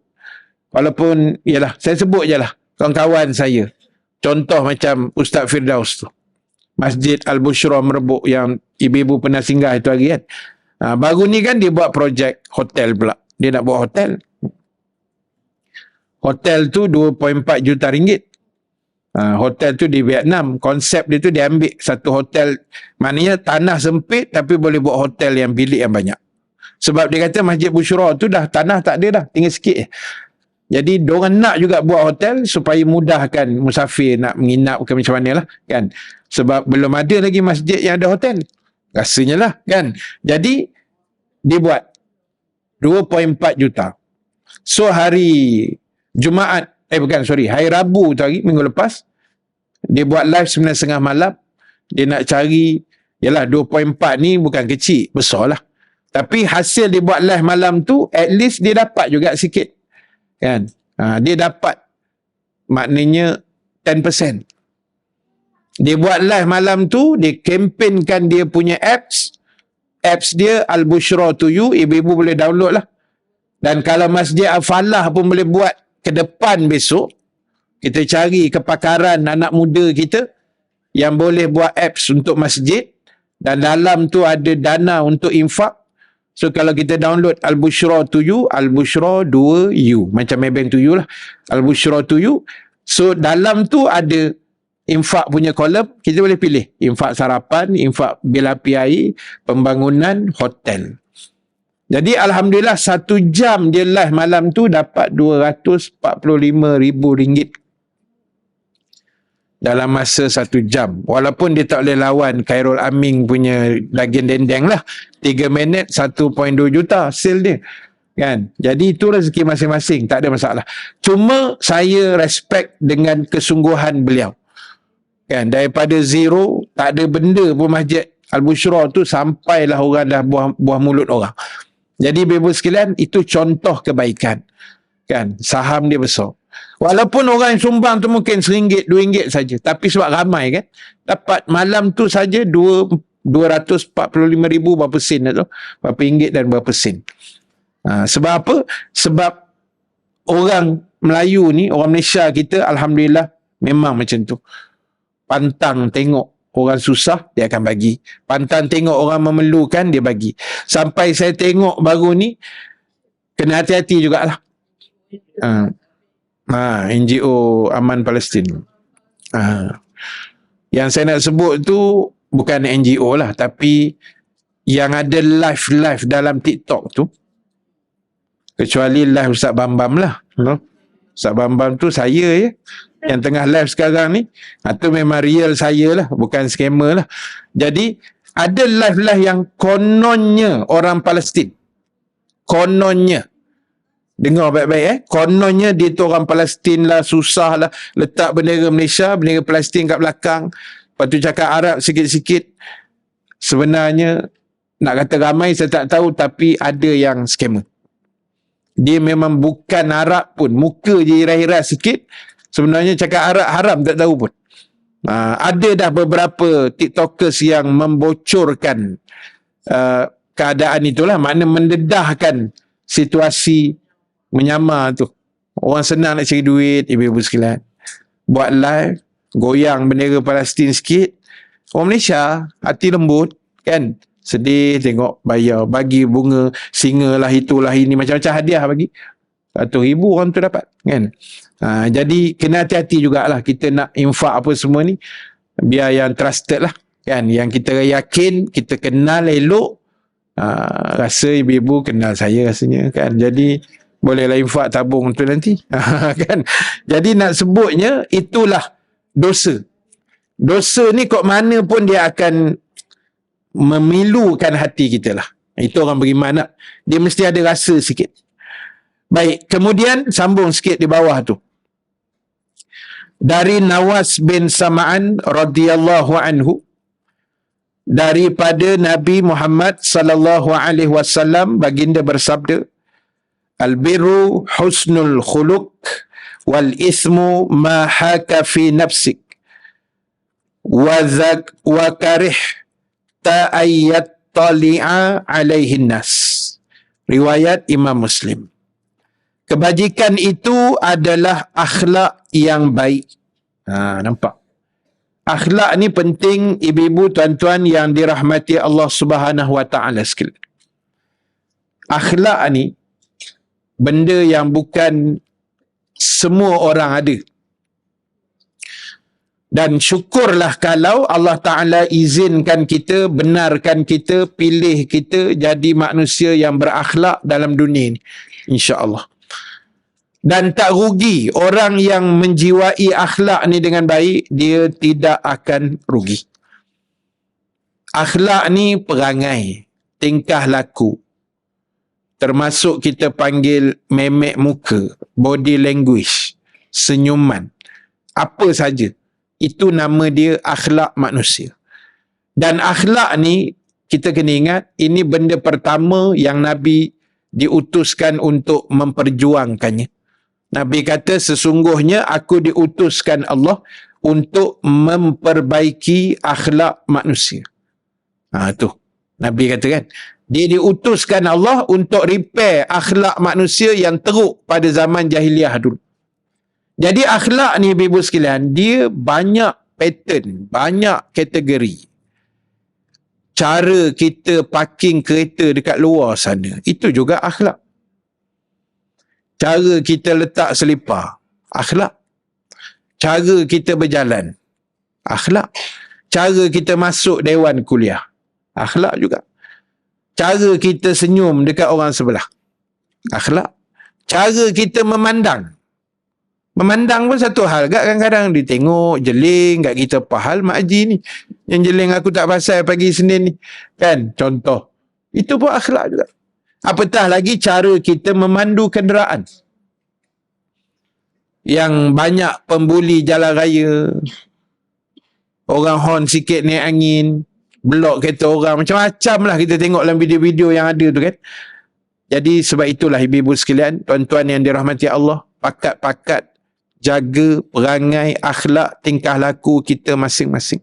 A: Walaupun, yalah, saya sebut je lah. Kawan-kawan saya. Contoh macam Ustaz Firdaus tu. Masjid Al-Bushra Merebuk yang ibu-ibu pernah singgah itu hari kan. Baru ni kan dia buat projek hotel pula. Dia nak buat hotel. Hotel tu 2.4 juta ringgit. Hotel tu di Vietnam. Konsep dia tu dia ambil satu hotel. Maknanya tanah sempit tapi boleh buat hotel yang bilik yang banyak. Sebab dia kata Masjid Bushra tu dah tanah tak ada dah. Tinggal sikit. Jadi diorang nak juga buat hotel supaya mudahkan musafir nak menginap ke macam mana lah. Kan? Sebab belum ada lagi masjid yang ada hotel. Rasanya lah. Kan? Jadi dia buat 2.4 juta. So hari Jumaat hari Rabu tu hari, minggu lepas, dia buat live 9.30 malam. Dia nak cari, yalah 2.4 ni bukan kecil, besar lah. Tapi hasil dia buat live malam tu, at least dia dapat juga sikit. Kan? Dia dapat, maknanya 10%. Dia buat live malam tu, dia kempenkan dia punya apps. Apps dia Al-Bushra to you, ibu-ibu boleh download lah. Dan kalau Masjid Al-Falah pun boleh buat ke depan besok, Kita cari kepakaran anak muda kita yang boleh buat apps untuk masjid, dan dalam tu ada dana untuk infak. So kalau kita download Al-Bushra to You, Al-Bushra 2U, macam Maybank to You lah, Al-Bushra to You. So dalam tu ada infak punya kolom, kita boleh pilih infak sarapan, infak bil api air, pembangunan, hotel. Jadi Alhamdulillah 1 jam dia live malam tu dapat RM245,000 dalam masa 1 jam. Walaupun dia tak boleh lawan Khairul Aming punya Daging Dendeng lah. 3 minit 1.2 juta sale dia. Kan? Jadi itu rezeki masing-masing, tak ada masalah. Cuma saya respect dengan kesungguhan beliau. Kan? Daripada zero, tak ada benda pun masjid Al-Bushra tu, sampailah orang dah buah mulut orang. Jadi ibu sekalian, itu contoh kebaikan. Kan? Saham dia besar. Walaupun orang yang sumbang tu mungkin RM1, RM2 saja, tapi sebab ramai kan, dapat malam tu saja RM245,000 berapa sen tu, berapa ringgit dan berapa sen. Sebab apa? Sebab orang Melayu ni, orang Malaysia kita, Alhamdulillah memang macam tu. Pantang tengok orang susah, dia akan bagi. Pantang tengok orang memerlukan, dia bagi. Sampai saya tengok baru ni, kena hati-hati jugalah. NGO Aman Palestin. Yang saya nak sebut tu bukan NGO lah, tapi yang ada live dalam TikTok tu, kecuali live Ustaz Bambam lah. Ustaz Bambam tu saya je yang tengah live sekarang ni. Itu memang real saya lah, bukan scammer lah. Jadi ada live yang kononnya orang Palestin, kononnya, dengar baik-baik kononnya dia tu orang Palestin lah, susah lah, letak bendera Malaysia, bendera Palestin kat belakang, lepas tu cakap Arab sikit-sikit. Sebenarnya nak kata ramai saya tak tahu, tapi ada yang scammer. Dia memang bukan Arab pun, muka je iras-iras sikit, sebenarnya cakap Arab haram tak tahu pun. Ada dah beberapa TikTokers yang membocorkan keadaan itulah, makna mendedahkan situasi menyamar tu. Orang senang nak cari duit, ibu-ibu sekalian. Buat live, goyang bendera Palestin sikit. Orang Malaysia, hati lembut, kan? Sedih tengok bayar, bagi bunga, singa lah, itulah ini, macam-macam hadiah bagi. 100,000 orang tu dapat, kan? Jadi kena hati-hati jugalah kita nak infak apa semua ni, biar yang trusted lah, kan? Yang kita yakin, kita kenal elok. Rasa ibu-ibu kenal saya rasanya, kan? Jadi bolehlah infak tabung tu nanti. Kan? Jadi nak sebutnya itulah dosa. Dosa ni kok mana pun dia akan memilukan hati kita lah. Itu orang beriman lah. Dia mesti ada rasa sikit. Baik, kemudian sambung sikit di bawah tu. Dari Nawas bin Sam'an radhiyallahu anhu, daripada Nabi Muhammad sallallahu alaihi wasallam, baginda bersabda, al-birru husnul khuluq wal ismu ma haka fi nafsik wa karih ta'ayyat tali'a alaihi nas. Riwayat Imam Muslim. Kebajikan itu adalah akhlak yang baik. Nampak? Akhlak ni penting, ibu-ibu, tuan-tuan yang dirahmati Allah Subhanahu wa taala sekalian. Akhlak ni benda yang bukan semua orang ada. Dan syukurlah kalau Allah Ta'ala izinkan kita, benarkan kita, pilih kita jadi manusia yang berakhlak dalam dunia ni, insya-Allah. Dan tak rugi orang yang menjiwai akhlak ni dengan baik, dia tidak akan rugi. Akhlak ni perangai, tingkah laku, termasuk kita panggil memek muka, body language, senyuman, apa saja. Itu nama dia akhlak manusia. Dan akhlak ni, kita kena ingat, ini benda pertama yang Nabi diutuskan untuk memperjuangkannya. Nabi kata, sesungguhnya aku diutuskan Allah untuk memperbaiki akhlak manusia. Tu Nabi kata kan, dia diutuskan Allah untuk repair akhlak manusia yang teruk pada zaman jahiliah dulu. Jadi akhlak ni ibu sekalian, dia banyak pattern, banyak kategori. Cara kita parking kereta dekat luar sana, itu juga akhlak. Cara kita letak selipar, akhlak. Cara kita berjalan, akhlak. Cara kita masuk dewan kuliah, akhlak juga. Cara kita senyum dekat orang sebelah, akhlak. Cara kita memandang pun satu hal. Kadang-kadang dia tengok jeling kat kita, apa hal Mak Haji ni yang jeling aku tak pasal pagi Senin ni, kan, contoh. Itu pun akhlak juga. Apatah lagi cara kita memandu kenderaan. Yang banyak pembuli jalan raya, orang horn sikit naik angin, blok kereta orang, macam-macam lah kita tengok dalam video-video yang ada tu kan. Jadi sebab itulah ibu-ibu sekalian, tuan-tuan yang dirahmati Allah, pakat-pakat jaga perangai, akhlak, tingkah laku kita masing-masing.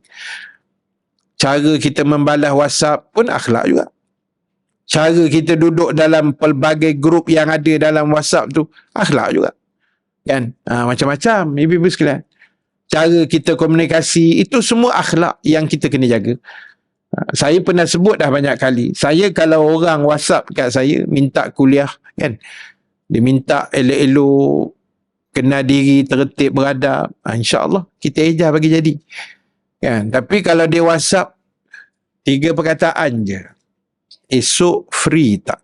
A: Cara kita membalas WhatsApp pun akhlak juga. Cara kita duduk dalam pelbagai grup yang ada dalam WhatsApp tu, akhlak juga. Kan? Macam-macam ibu-ibu sekalian. Cara kita komunikasi, itu semua akhlak yang kita kena jaga. Saya pernah sebut dah banyak kali. Saya kalau orang WhatsApp kat saya, minta kuliah, kan, dia minta elok-elok, kenal diri, tertib, beradab, insya-Allah kita ejar bagi jadi. Kan? Tapi kalau dia WhatsApp 3 perkataan je, esok free tak?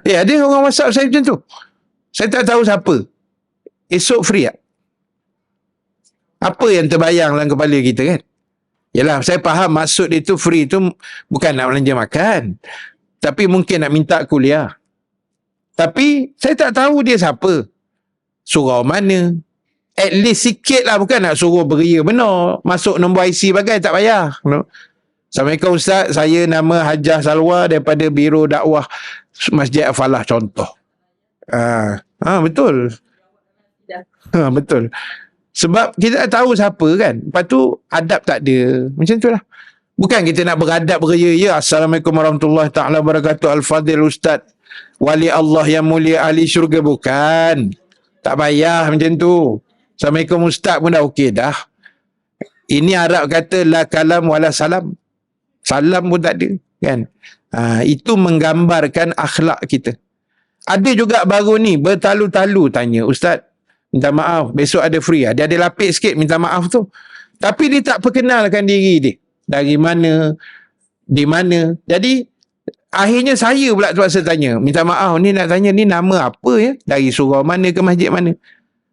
A: Ada orang WhatsApp saya macam tu. Saya tak tahu siapa. Esok free tak? Apa yang terbayang dalam kepala kita kan? Yalah, saya faham maksud dia tu free tu bukan nak belanja makan, tapi mungkin nak minta kuliah. Tapi saya tak tahu dia siapa, surau mana. At least sikit lah, bukan nak suruh beria benar, masuk nombor IC bagai tak payah. Assalamualaikum Ustaz, saya nama Hajah Salwa daripada Biro Dakwah Masjid Al-Falah, contoh. Betul. Betul. Sebab kita tak tahu siapa kan. Lepas tu adab tak ada. Macam tu lah. Bukan kita nak beradab beria, ya Assalamualaikum warahmatullahi ta'ala wabarakatuh, Al-Fadhil Ustaz, Wali Allah yang mulia ahli syurga. Bukan. Tak payah macam tu. Assalamualaikum Ustaz pun dah okey dah. Ini Arab kata la kalam wala salam. Salam pun tak ada. Kan? Itu menggambarkan akhlak kita. Ada juga baru ni bertalu-talu tanya, Ustaz, minta maaf, besok ada free. Dia ada lapik sikit minta maaf tu. Tapi dia tak perkenalkan diri dia. Dari mana, di mana. Jadi, akhirnya saya pula terpaksa tanya. Minta maaf, ni nak tanya ni nama apa ya? Dari surau mana ke masjid mana?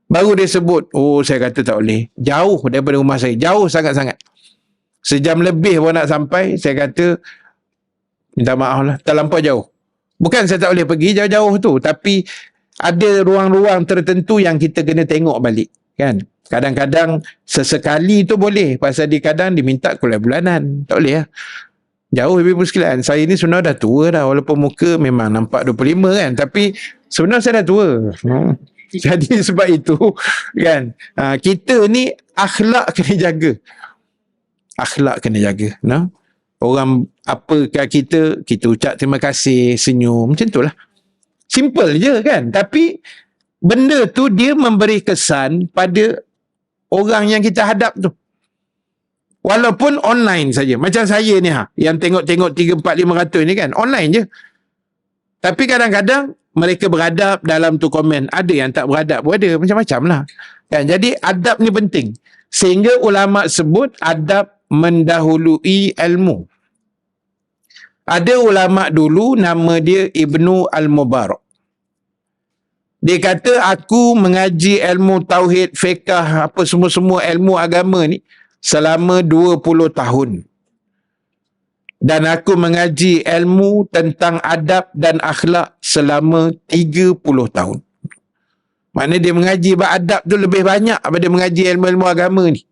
A: Baru dia sebut. Oh, saya kata tak boleh. Jauh daripada rumah saya. Jauh sangat-sangat. Sejam lebih pun nak sampai. Saya kata, minta maaf lah, terlampau jauh. Bukan saya tak boleh pergi jauh-jauh tu. Tapi, ada ruang-ruang tertentu yang kita kena tengok balik. Kan? Kadang-kadang sesekali tu boleh. Pasal di kadang diminta kuliah bulanan. Tak boleh lah. Jauh ibu-ibu sekalian. Saya ni sebenarnya dah tua dah. Walaupun muka memang nampak 25 kan. Tapi sebenarnya saya dah tua. Jadi sebab itu kan. Kita ni akhlak kena jaga. Akhlak kena jaga. No? Orang apa kat kita, kita ucap terima kasih, senyum. Macam tu lah. Simple je kan. Tapi benda tu dia memberi kesan pada orang yang kita hadap tu. Walaupun online saja. Macam saya ni yang tengok-tengok 3, 4, 500 ni kan. Online je. Tapi kadang-kadang mereka beradab dalam tu komen. Ada yang tak beradab pun ada. Macam-macam lah. Kan? Jadi adab ni penting. Sehingga ulama sebut adab mendahului ilmu. Ada ulama dulu nama dia Ibnu Al-Mubarak. Dia kata aku mengaji ilmu tauhid, fiqh, apa semua-semua ilmu agama ni selama 20 tahun. Dan aku mengaji ilmu tentang adab dan akhlak selama 30 tahun. Maknanya dia mengaji adab tu lebih banyak daripada mengaji ilmu-ilmu agama ni.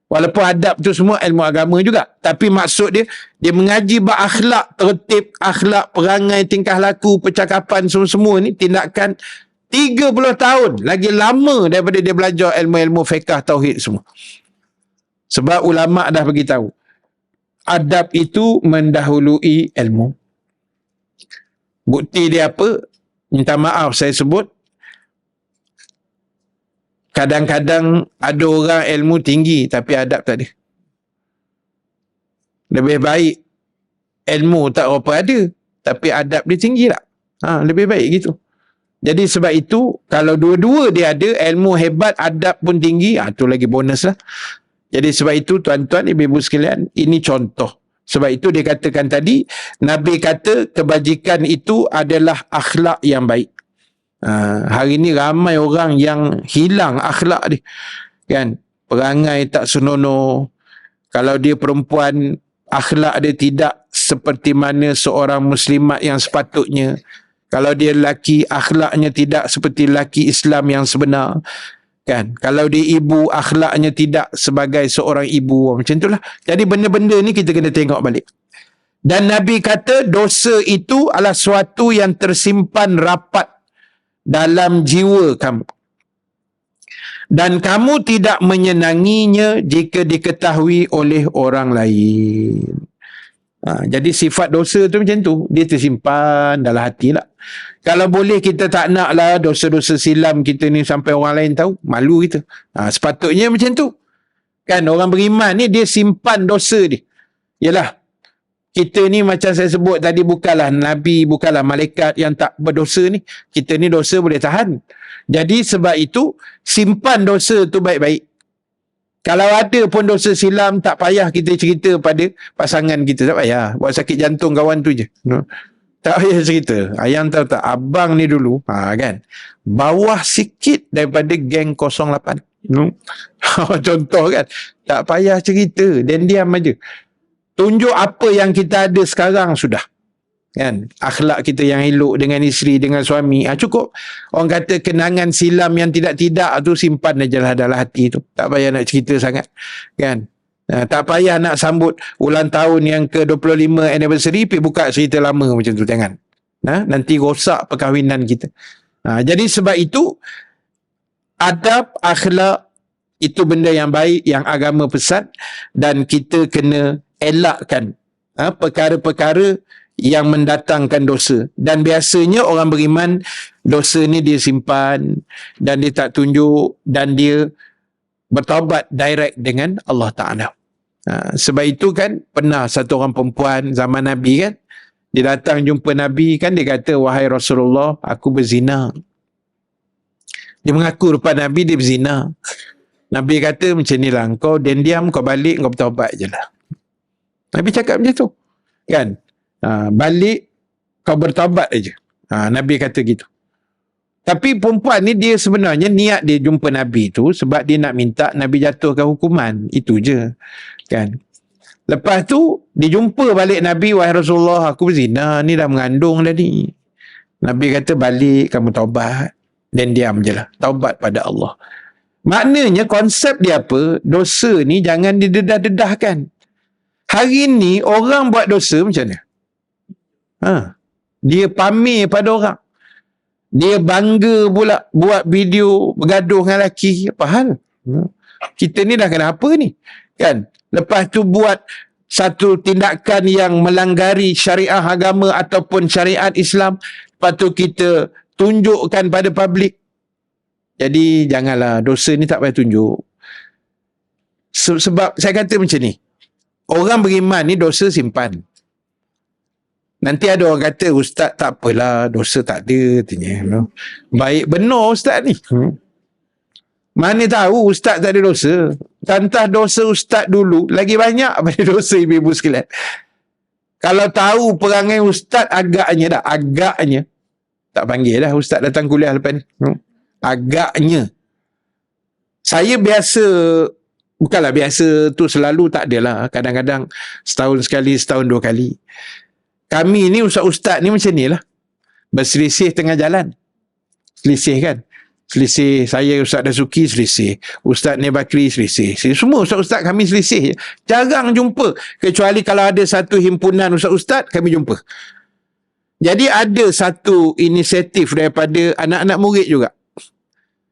A: Walaupun adab tu semua ilmu agama juga. Tapi maksud dia, dia mengaji akhlak, tertib, akhlak, perangai, tingkah laku, percakapan, semua-semua ni tindakan 30 tahun. Lagi lama daripada dia belajar ilmu-ilmu fiqh, tauhid semua. Sebab ulama' dah beritahu. Adab itu mendahului ilmu. Bukti dia apa? Minta maaf saya sebut. kadang-kadang ada orang ilmu tinggi tapi adab tak ada. Lebih baik ilmu tak apa ada tapi adab dia tinggi tak? Lebih baik gitu. Jadi sebab itu kalau dua-dua dia ada, ilmu hebat, adab pun tinggi, tu lagi bonus lah. Jadi sebab itu tuan-tuan, ibu-ibu sekalian, ini contoh. Sebab itu dia katakan tadi, Nabi kata kebajikan itu adalah akhlak yang baik. Hari ini ramai orang yang hilang akhlak dia. Kan? Perangai tak senonoh. Kalau dia perempuan, akhlak dia tidak seperti mana seorang muslimat yang sepatutnya. Kalau dia lelaki, akhlaknya tidak seperti lelaki Islam yang sebenar. Kan? Kalau dia ibu, akhlaknya tidak sebagai seorang ibu. Macam itulah. Jadi benda-benda ni kita kena tengok balik. Dan Nabi kata dosa itu adalah suatu yang tersimpan rapat dalam jiwa kamu. Dan kamu tidak menyenanginya jika diketahui oleh orang lain. Jadi sifat dosa tu macam tu. Dia tersimpan dalam hati lah. Kalau boleh kita tak nak lah dosa-dosa silam kita ni sampai orang lain tahu. Malu kita. Sepatutnya macam tu. Kan orang beriman ni dia simpan dosa dia. Yalah. Kita ni macam saya sebut tadi bukanlah Nabi, bukanlah malaikat yang tak berdosa ni. Kita ni dosa boleh tahan. Jadi sebab itu simpan dosa tu baik-baik. Kalau ada pun dosa silam, tak payah kita cerita pada pasangan kita. Tak payah. Buat sakit jantung kawan tu je. Tak payah cerita. Ayang tahu tak, abang ni dulu, kan, bawah sikit daripada geng 08. Contoh kan. Tak payah cerita. Dan diam aja. Tunjuk apa yang kita ada sekarang sudah. Kan? Akhlak kita yang elok dengan isteri, dengan suami. Cukup. Orang kata kenangan silam yang tidak-tidak tu simpan aja lah dalam hati tu. Tak payah nak cerita sangat. Kan? Tak payah nak sambut ulang tahun yang ke-25 anniversary, pergi buka cerita lama macam tu. Jangan. Nanti rosak perkahwinan kita. Jadi sebab itu, adab, akhlak, itu benda yang baik, yang agama pesan. Dan kita kena elakkan perkara-perkara yang mendatangkan dosa. Dan biasanya orang beriman, dosa ni dia simpan dan dia tak tunjuk dan dia bertaubat direct dengan Allah Ta'ala. Sebab itu kan pernah satu orang perempuan zaman Nabi kan, dia datang jumpa Nabi kan, dia kata, wahai Rasulullah, aku berzina. Dia mengaku depan Nabi dia berzina. Nabi kata macam ni lah, kau diam-diam, kau balik, kau bertaubat je lah. Nabi cakap macam tu kan. Balik kau bertaubat aja. Nabi kata gitu. Tapi perempuan ni dia sebenarnya niat dia jumpa Nabi tu sebab dia nak minta Nabi jatuhkan hukuman. Itu je. Kan. Lepas tu dia jumpa balik Nabi, wahai Rasulullah, aku berzina, ni dah mengandung dah ni. Nabi kata balik kamu taubat. Dan diam je lah. Taubat pada Allah. Maknanya konsep dia apa? Dosa ni jangan didedah-dedahkan. Hari ni orang buat dosa macam mana? Dia pamer pada orang. Dia bangga pula buat video bergaduh dengan lelaki. Apa hal? Kita ni dah kenapa ni? Kan? Lepas tu buat satu tindakan yang melanggari syariah agama ataupun syariat Islam. Lepas tu kita tunjukkan pada publik. Jadi janganlah, dosa ni tak payah tunjuk. Sebab saya kata macam ni. Orang beriman ni dosa simpan. Nanti ada orang kata, ustaz tak apalah, dosa tak ada. Tanya. Baik benar ustaz ni. Mana tahu ustaz tak ada dosa. Tantah dosa ustaz dulu, lagi banyak pada dosa ibu-ibu sekalian. Kalau tahu perangai ustaz agaknya tak panggil dah ustaz datang kuliah lepas ni. Agaknya. Saya biasa, bukanlah biasa tu selalu, tak adalah. Kadang-kadang setahun sekali, setahun dua kali. Kami ni ustaz-ustaz ni macam ni lah. Berselisih tengah jalan. Selisih kan. Selisih saya Ustaz Dasuki selisih. Ustaz Ni Bakri selisih. Semua ustaz-ustaz kami selisih. Jarang jumpa. Kecuali kalau ada satu himpunan ustaz-ustaz, kami jumpa. Jadi ada satu inisiatif daripada anak-anak murid juga.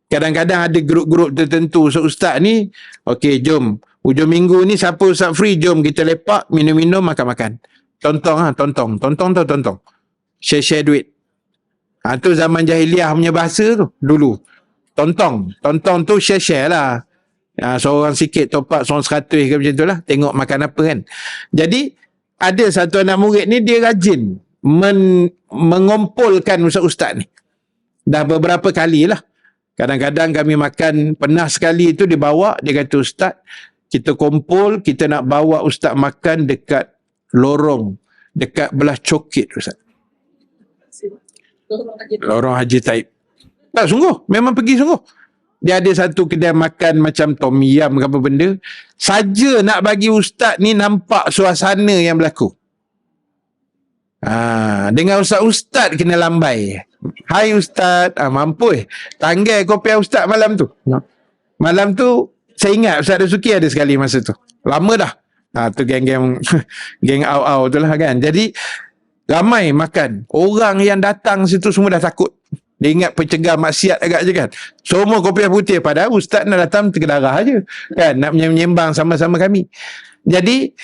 A: Kadang-kadang ada grup-grup tertentu ustaz ni. Okey, jom. Hujung minggu ni siapa ustaz free, jom kita lepak, minum-minum, makan-makan. Tontong. Share duit. Tu zaman jahiliah punya bahasa tu dulu. Tontong tu share-share lah. Seorang sikit top up, seorang 100 ke macam tu lah. Tengok makan apa kan. Jadi, ada satu anak murid ni, dia rajin mengumpulkan ustaz-ustaz ni. Dah beberapa kali lah. Kadang-kadang kami makan, pernah sekali tu dia bawa, dia kata, ustaz, kita kumpul, kita nak bawa ustaz makan dekat lorong, dekat belah Cokit, ustaz. Lorong Haji Taib. Tak, sungguh. Memang pergi sungguh. Dia ada satu kedai makan macam tom yam ke apa benda. Saja nak bagi ustaz ni nampak suasana yang berlaku. Dengan ustaz-ustaz kena lambai. Hai ustaz, mampu tanggal kopi ustaz malam tu. Malam tu, saya ingat Ustaz Dasuki ada sekali masa tu. Lama dah. Tu geng-geng geng au-au tu lah kan. Jadi, ramai makan. Orang yang datang situ semua dah takut. Dia ingat pencegah maksiat agak je kan. Semua kopiah putih. Padahal ustaz nak datang terkedarah je. Kan? Nak menyembang sama-sama kami. Jadi,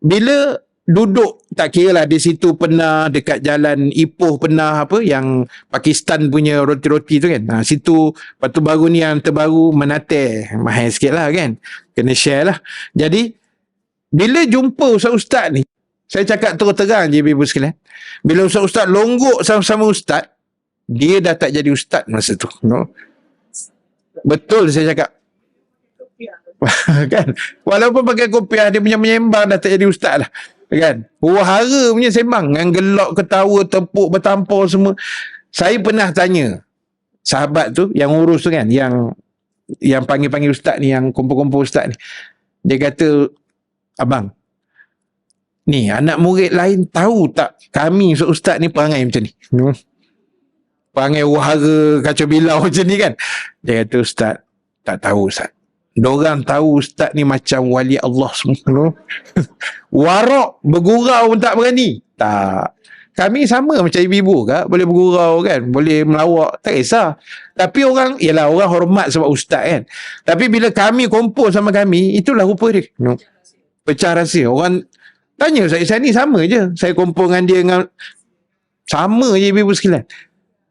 A: bila duduk, tak kira lah di situ pernah, dekat jalan Ipoh pernah apa, yang Pakistan punya roti-roti tu kan. Situ, lepas tu baru ni yang terbaru Menate. Mahal sikit lah kan. Kena share lah. Jadi, bila jumpa ustaz-ustaz ni, saya cakap terang-terang je ibu sekalian. Bila ustaz-ustaz longgok sama-sama ustaz, dia dah tak jadi ustaz masa tu. No? Betul saya cakap. Kan? Walaupun pakai kopiah, dia punya menyembang dah tak jadi ustaz lah. Kan? Wahara punya sembang. Yang gelak, ketawa, tepuk, bertampar semua. Saya pernah tanya sahabat tu, yang urus tu kan, yang panggil-panggil ustaz ni, yang kumpul-kumpul ustaz ni. Dia kata, abang, ni anak murid lain tahu tak kami ustaz ni perangai macam ni? Perangai wahara, kacau bilau macam ni kan? Dia kata, ustaz, tak tahu ustaz. Diorang tahu ustaz ni macam wali Allah semua. Warak, bergurau pun tak berani. Tak. Kami sama macam ibu-ibu kan? Boleh bergurau kan? Boleh melawak. Tak kisah. Tapi orang, yalah orang hormat sebab ustaz kan? Tapi bila kami kumpul sama kami, itulah rupa dia. Pecah rahsia. Orang tanya saya ni sama je. Saya kumpul dengan dia sama je ibu-ibu sekalian.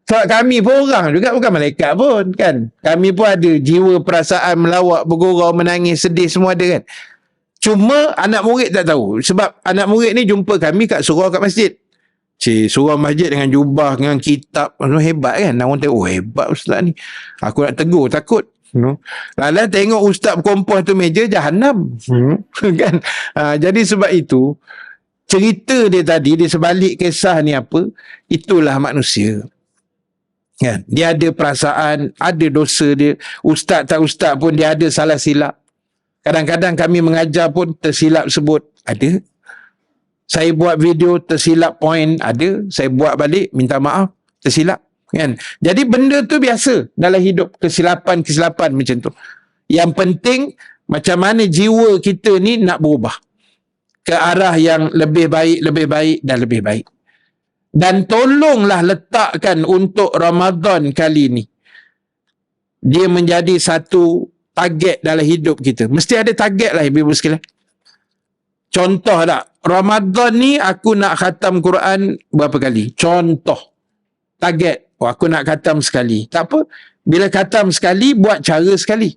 A: Sebab kami pun orang juga, bukan malaikat pun kan. Kami pun ada jiwa, perasaan, melawak, bergurau, menangis, sedih, semua ada kan. Cuma anak murid tak tahu. Sebab anak murid ni jumpa kami kat surau kat masjid. Surau masjid dengan jubah, dengan kitab. Hebat kan. Orang tengok, hebat ustaz ni. Aku nak tegur, takut. Lalu tengok ustaz berkumpul tu meja, jahanam. Kan? Jadi sebab itu, cerita dia tadi, di sebalik kisah ni apa, itulah manusia. Kan? Dia ada perasaan, ada dosa dia. Ustaz tak ustaz pun dia ada salah silap. Kadang-kadang kami mengajar pun tersilap sebut. Ada. Saya buat video tersilap point. Ada. Saya buat balik, minta maaf. Tersilap. Kan? Jadi benda tu biasa dalam hidup. Kesilapan-kesilapan macam tu. Yang penting, macam mana jiwa kita ni nak berubah. Ke arah yang lebih baik dan lebih baik. Dan tolonglah letakkan untuk Ramadan kali ni. Dia menjadi satu target dalam hidup kita. Mesti ada target lah ibu-ibu sekalian. Contoh tak? Ramadan ni aku nak khatam Quran berapa kali? Contoh. Target. Aku nak khatam sekali. Tak apa. Bila khatam sekali, buat cara sekali.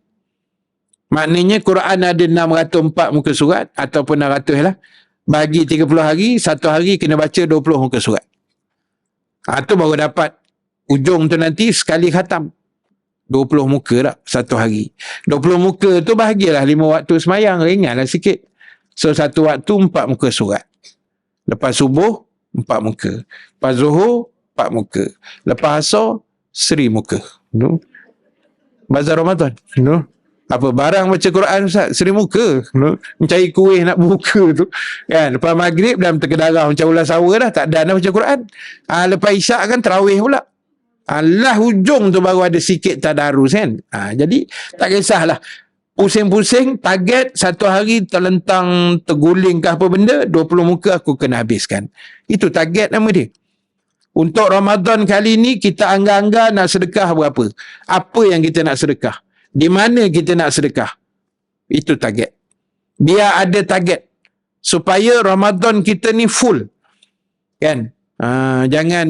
A: Maknanya Quran ada 604 muka surat ataupun 600 lah. Bagi 30 hari, satu hari kena baca 20 muka surat. Itu baru dapat ujung tu nanti sekali khatam. 20 muka tak satu hari. 20 muka tu bahagialah 5 waktu semayang. Ringanlah sikit. So satu waktu 4 muka surat. Lepas subuh 4 muka. Lepas zuhur 4 muka. Lepas asar 1000 muka. Bazar Ramadan. Apa barang baca Quran Ustaz? 1000 muka. Mencari kuih nak buka tu. Kan? Lepas maghrib dalam terkedarah macam ulas sahur dah. Tak ada nak baca Quran. Lepas isyak kan terawih pula. Lah hujung tu baru ada sikit tadarus kan. Jadi tak kisahlah. Pusing-pusing, target satu hari terlentang, terguling ke apa benda, 20 muka aku kena habiskan. Itu target nama dia. Untuk Ramadan kali ni kita anggar-anggar nak sedekah berapa? Apa yang kita nak sedekah? Di mana kita nak sedekah? Itu target. Biar ada target. Supaya Ramadan kita ni full. Kan? Jangan,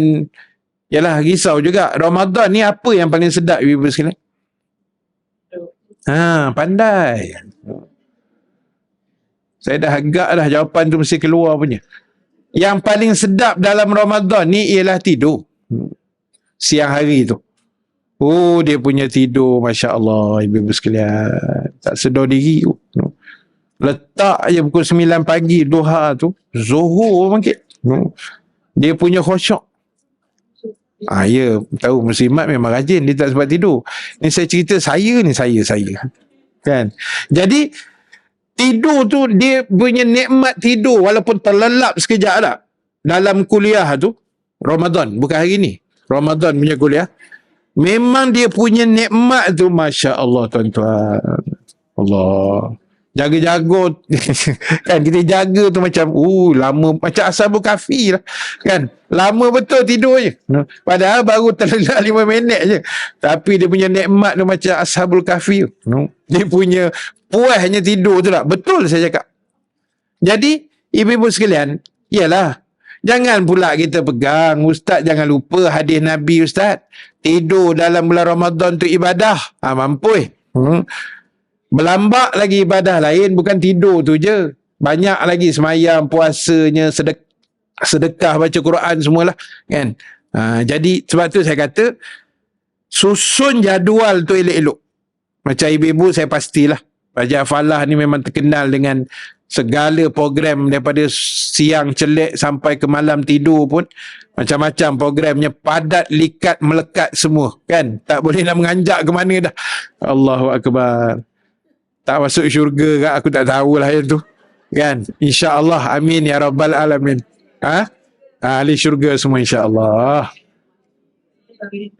A: yalah risau juga. Ramadan ni apa yang paling sedap ibu sekalian? Pandai. Saya dah agak dah jawapan tu mesti keluar punya. Yang paling sedap dalam Ramadan ni ialah tidur. Siang hari tu. Oh, dia punya tidur, Masya Allah, ibu-ibu sekalian. Tak sedar diri. Letak je pukul 9 pagi, duha tu. Zuhur bangkit. Dia punya khusyuk. Ya, tahu muslimat memang rajin, dia tak sempat tidur. Ni saya cerita saya. Kan? Jadi, tidur tu, dia punya nikmat tidur walaupun terlelap sekejap tak. Dalam kuliah tu, Ramadan, bukan hari ni. Ramadan punya kuliah. Memang dia punya nikmat tu, Masya Allah, tuan-tuan. Allah. Jaga-jaga. Kan, kita jaga tu macam, lama. Macam Ashabul Kahfi lah. Kan, lama betul tidur je. Padahal baru terlelap 5 minit je. Tapi dia punya nikmat tu macam Ashabul Kahfi. Dia punya puasnya tidur tu tak. Betul saya cakap. Jadi, ibu-ibu sekalian, ialah, jangan pula kita pegang, Ustaz jangan lupa hadis Nabi Ustaz. Tidur dalam bulan Ramadan tu ibadah. Mampu. Berlambak lagi ibadah lain, bukan tidur tu je. Banyak lagi semayam, puasanya, sedekah, baca Quran semualah. Kan? Jadi sebab tu saya kata, susun jadual tu elok-elok. Macam ibu-ibu saya pastilah. Raja Falah ni memang terkenal dengan segala program daripada siang celik sampai ke malam tidur pun. Macam-macam programnya, padat, likat, melekat semua. Kan? Tak boleh nak menganjak ke mana dah. Allahu Akbar. Tak masuk syurga ke, aku tak tahulah yang tu. Kan? InsyaAllah. Amin ya Rabbal Alamin. Ahli syurga semua insyaAllah.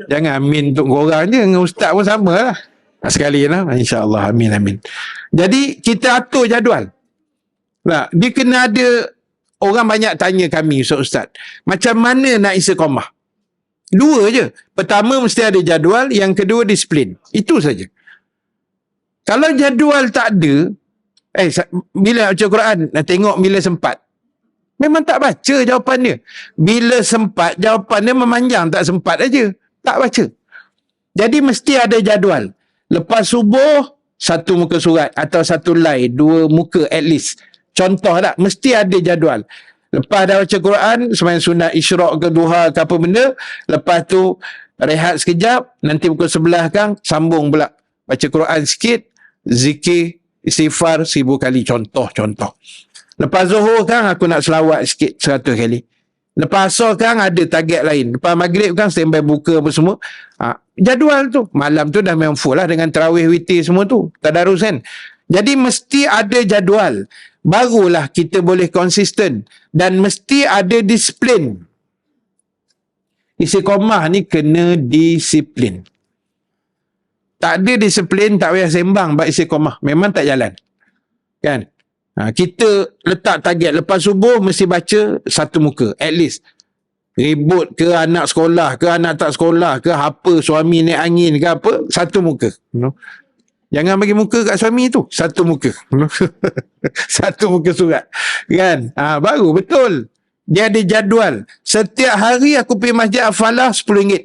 A: Jangan amin untuk korang je. Dengan ustaz pun sama lah. Sekali lah. InsyaAllah. Amin. Jadi, kita atur jadual. Nah, dia kena ada, orang banyak tanya kami, Ustaz, macam mana nak istiqamah? 2 je. Pertama, mesti ada jadual. Yang kedua, disiplin. Itu saja. Kalau jadual tak ada, bila baca Quran, nak tengok bila sempat. Memang tak baca jawapan dia. Bila sempat, jawapan dia memanjang. Tak sempat aja. Tak baca. Jadi mesti ada jadual. Lepas subuh, 1 muka surat. Atau 1 line, 2 muka at least. Contoh tak? Mesti ada jadual. Lepas dah baca Quran, sembahyang sunat isyraq ke duha ke apa benda. Lepas tu, rehat sekejap. Nanti pukul 11 kan, sambung pula. Baca Quran sikit. Zikir, istighfar 1000 kali. Contoh. Lepas zuhur kan, aku nak selawat sikit 100 kali. Lepas asar kan, ada target lain. Lepas maghrib kan, standby buka apa semua. Jadual tu. Malam tu dah memang full lah dengan tarawih, witir semua tu. Tadarus kan. Jadi mesti ada jadual. Barulah kita boleh konsisten. Dan mesti ada disiplin. Istiqamah ni kena disiplin. Tak ada disiplin, tak payah sembang buat istiqamah. Memang tak jalan. Kan? Kita letak target. Lepas subuh mesti baca 1 muka. At least. Ribut ke anak sekolah ke anak tak sekolah ke apa, suami naik angin ke apa, 1 muka. Jangan bagi muka kat suami tu. 1 muka. 1 muka surat. Kan? Baru betul. Dia ada jadual. Setiap hari aku pergi masjid Al-Falah RM10.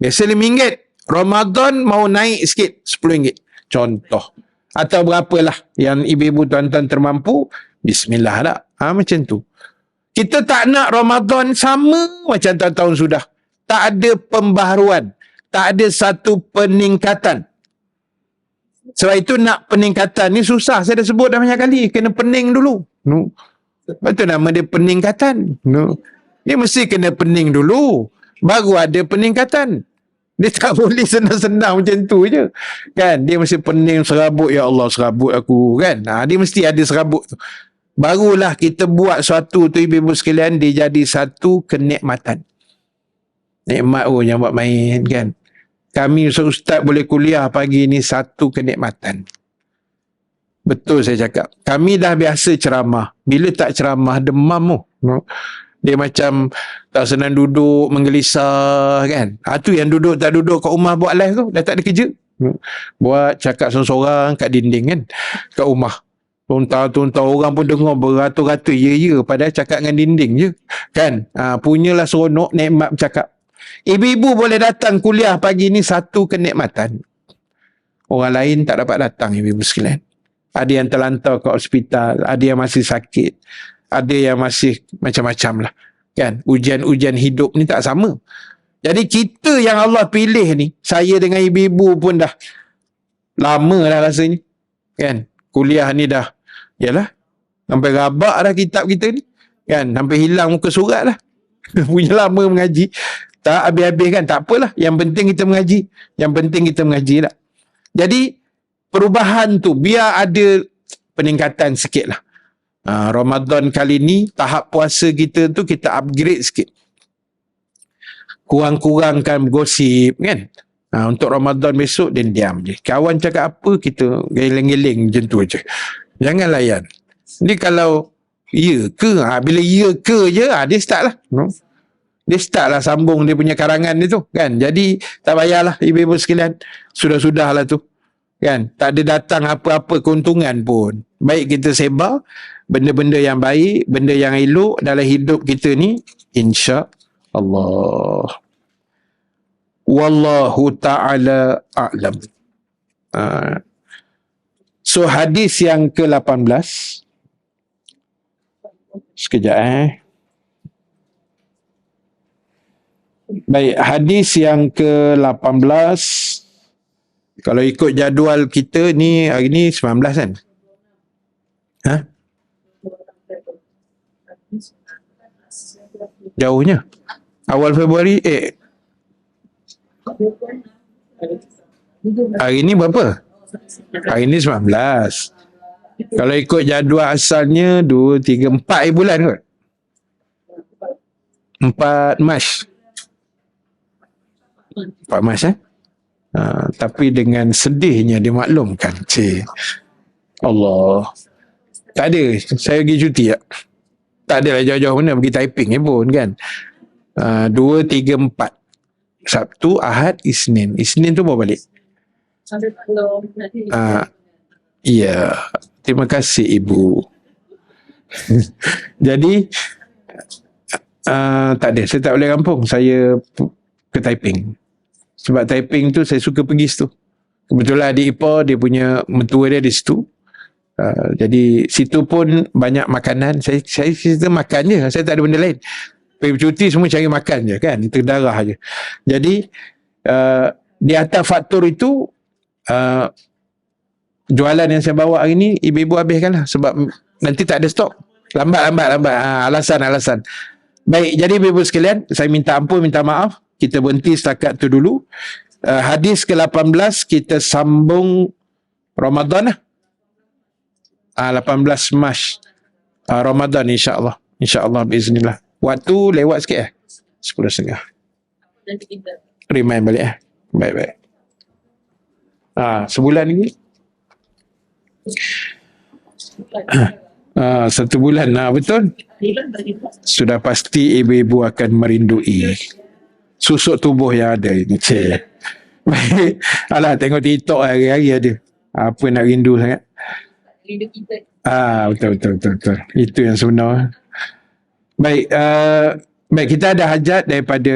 A: Biasa RM5. Ramadan mau naik sikit RM10. Contoh. Atau berapalah yang ibu-ibu tuan-tuan termampu. Bismillah tak? Macam tu. Kita tak nak Ramadan sama macam tahun-tahun sudah. Tak ada pembaharuan. Tak ada satu peningkatan. Sebab itu nak peningkatan ni susah. Saya dah sebut dah banyak kali. Kena pening dulu. Betul nama dia peningkatan. Dia mesti kena pening dulu. Baru ada peningkatan. Dia tak boleh senang-senang macam tu je. Kan? Dia mesti pening serabut. Ya Allah, serabut aku. Kan? Dia mesti ada serabut tu. Barulah kita buat suatu tu, ibu-ibu sekalian, dia jadi satu kenikmatan. Nikmat yang buat main. Kan? Kami ustaz boleh kuliah pagi ni satu kenikmatan. Betul saya cakap. Kami dah biasa ceramah. Bila tak ceramah, demam tu. Dia macam tak senang duduk, menggelisah kan. Tu yang duduk tak duduk kat rumah buat live tu, dah tak ada kerja. Buat cakap seorang-seorang kat dinding kan, kat rumah. Tuntah-tuntah orang pun dengar beratus-ratus ya, padahal cakap dengan dinding je. Kan? Punyalah seronok, nikmat bercakap. Ibu-ibu boleh datang kuliah pagi ni satu kenikmatan. Orang lain tak dapat datang, ibu sekalian. Ada yang terlantar ke hospital, ada yang masih sakit, ada yang masih macam-macam lah. Kan? Ujian-ujian hidup ni tak sama. Jadi kita yang Allah pilih ni, saya dengan ibu-ibu pun dah lama dah rasanya. Kan? Kuliah ni dah, yalah, sampai rabak dah kitab kita ni. Kan? Sampai hilang muka surat lah. Punya lama mengaji. Tak habis-habis kan? Tak apalah. Yang penting kita mengaji. Yang penting kita mengaji lah. Jadi, perubahan tu, biar ada peningkatan sikit lah. Ramadan kali ni, tahap puasa kita tu, kita upgrade sikit. Kurang-kurangkan gosip kan. Untuk Ramadan besok, dia diam je. Kawan cakap apa, kita geleng-geleng macam tu je. Jangan layan. Ni kalau ya ke, bila ya ke je, dia start lah. Dia start lah sambung dia punya karangan dia tu kan. Jadi tak payahlah ibu-ibu sekalian, sudah-sudah lah tu kan. Tak ada datang apa-apa keuntungan pun. Baik kita sebar benda-benda yang baik, benda yang elok dalam hidup kita ni, insya Allah. Wallahu ta'ala a'lam. So hadis yang ke-18, sekejap baik, hadis yang ke-18, kalau ikut jadual kita ni, hari ni 19 kan? Jauhnya. Awal Februari, hari ni berapa? Hari ni 19. Kalau ikut jadual asalnya 2, 3, 4 bulan kot. 4 Mac. 4 Mac tapi dengan sedihnya dimaklumkan, Allah. Tak ada, saya pergi cuti tak? Tak adalah jauh-jauh mana pergi typing ni pun kan. 2, 3, 4. Sabtu, Ahad, Isnin. Isnin tu bawa balik. Ya, terima kasih ibu. Jadi tak ada, saya tak boleh kampung. Saya ke typing. Sebab typing tu saya suka pergi situ. Kebetulan adik ipar dia punya mentua dia di situ. Jadi situ pun banyak makanan. Saya situ makan je. Saya tak ada benda lain. Pergi cuti semua cari makan je kan. Terdarah je. Jadi di atas faktor itu jualan yang saya bawa hari ni ibu-ibu habiskan lah. Sebab nanti tak ada stok. Lambat. Alasan. Baik, jadi ibu-ibu sekalian, saya minta ampun, minta maaf. Kita berhenti setakat tu dulu. Hadis ke-18 kita sambung Ramadan lah. 18 Mac Ramadan insya-Allah. Insya-Allah biiznillah. Waktu lewat sikit 10.30. Remind balik Baik. Sebulan lagi. 1 bulan. Betul. Sudah pasti ibu-ibu akan merindui susuk tubuh yang ada ini. Baik. Alah, tengok TikTok hari-hari ada. Apa nak rindu sangat. Rindu kita. Betul. Itu yang sebenar. Baik. Baik, kita ada hajat daripada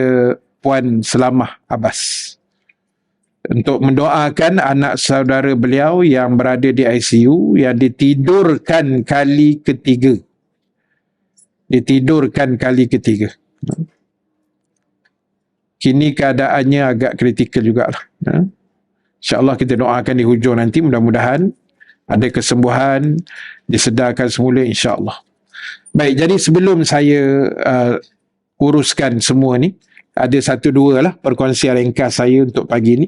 A: Puan Selamah Abbas untuk mendoakan anak saudara beliau yang berada di ICU yang ditidurkan kali ketiga. Kini keadaannya agak kritikal jugalah. InsyaAllah kita doakan di hujung nanti, mudah-mudahan ada kesembuhan, disedarkan semula insyaAllah. Baik, jadi sebelum saya uruskan semua ni, ada 1-2 lah perkongsian ringkas saya untuk pagi ni.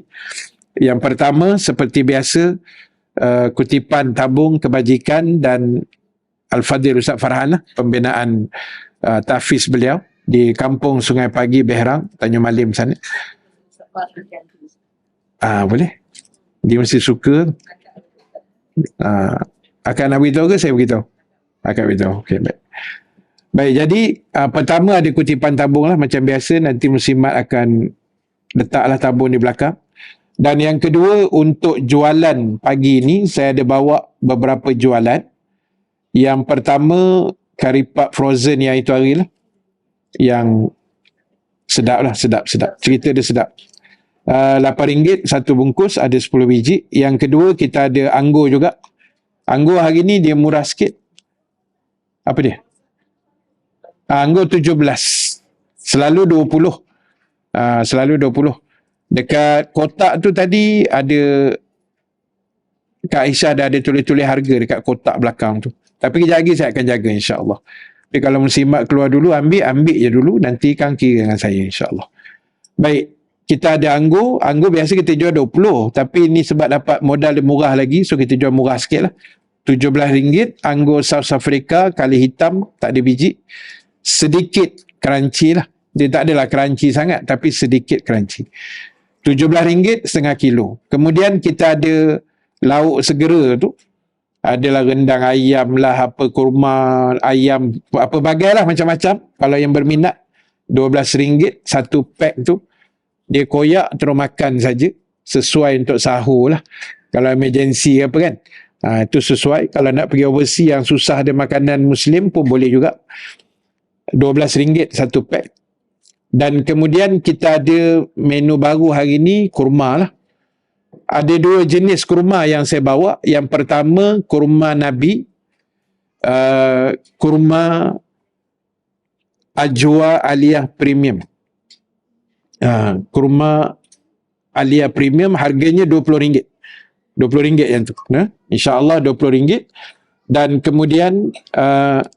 A: Yang pertama, seperti biasa, kutipan tabung kebajikan dan Al-Fadhil Ustaz Farhan lah, pembinaan tahfiz beliau di Kampung Sungai Pagi, Behrang, Tanjung Malim sana. Boleh? Dia mesti suka. Akan nak beritahu ke saya beritahu? Akan beritahu. Okey, baik. Baik, jadi pertama ada kutipan tabung lah macam biasa. Nanti Muslimat akan letaklah tabung di belakang. Dan yang kedua, untuk jualan pagi ni, saya ada bawa beberapa jualan. Yang pertama, kari pak frozen yang itu hari lah. Yang sedap lah, sedap. Cerita dia sedap. RM8 satu bungkus, ada 10 biji. Yang kedua, kita ada anggur juga. Anggur hari ni dia murah sikit. Apa dia? Anggur 17. Selalu 20. Selalu 20. Dekat kotak tu tadi ada, Kak Aisyah dah ada tulis-tulis harga dekat kotak belakang tu. Tapi kejap lagi saya akan jaga, insya-Allah. Tapi kalau muslimat keluar dulu, ambil je dulu, nanti kan kira dengan saya, insya-Allah. Baik, kita ada anggur. Anggur biasa kita jual 20, tapi ni sebab dapat modal dia murah lagi, so kita jual murah sikit lah. RM17. Anggur South Africa, kali hitam, tak ada biji. Sedikit crunchy lah. Dia tak adalah crunchy sangat, tapi sedikit crunchy. RM17 setengah kilo. Kemudian kita ada lauk segera tu. Adalah rendang ayam lah, apa kurma ayam, apa bagailah macam-macam. Kalau yang berminat, RM12 satu pack tu. Dia koyak terus makan saja, sesuai untuk sahur lah. Kalau emergency apa kan, itu sesuai. Kalau nak pergi overseas yang susah ada makanan Muslim pun boleh juga. RM12 satu pack. Dan kemudian kita ada menu baru hari ni, kurma lah. Ada 2 jenis kurma yang saya bawa. Yang pertama, kurma Nabi. Kurma Ajwa Aliyah Premium. Kurma Aliyah Premium harganya RM20. RM20 yang tu. InsyaAllah RM20. Dan kemudian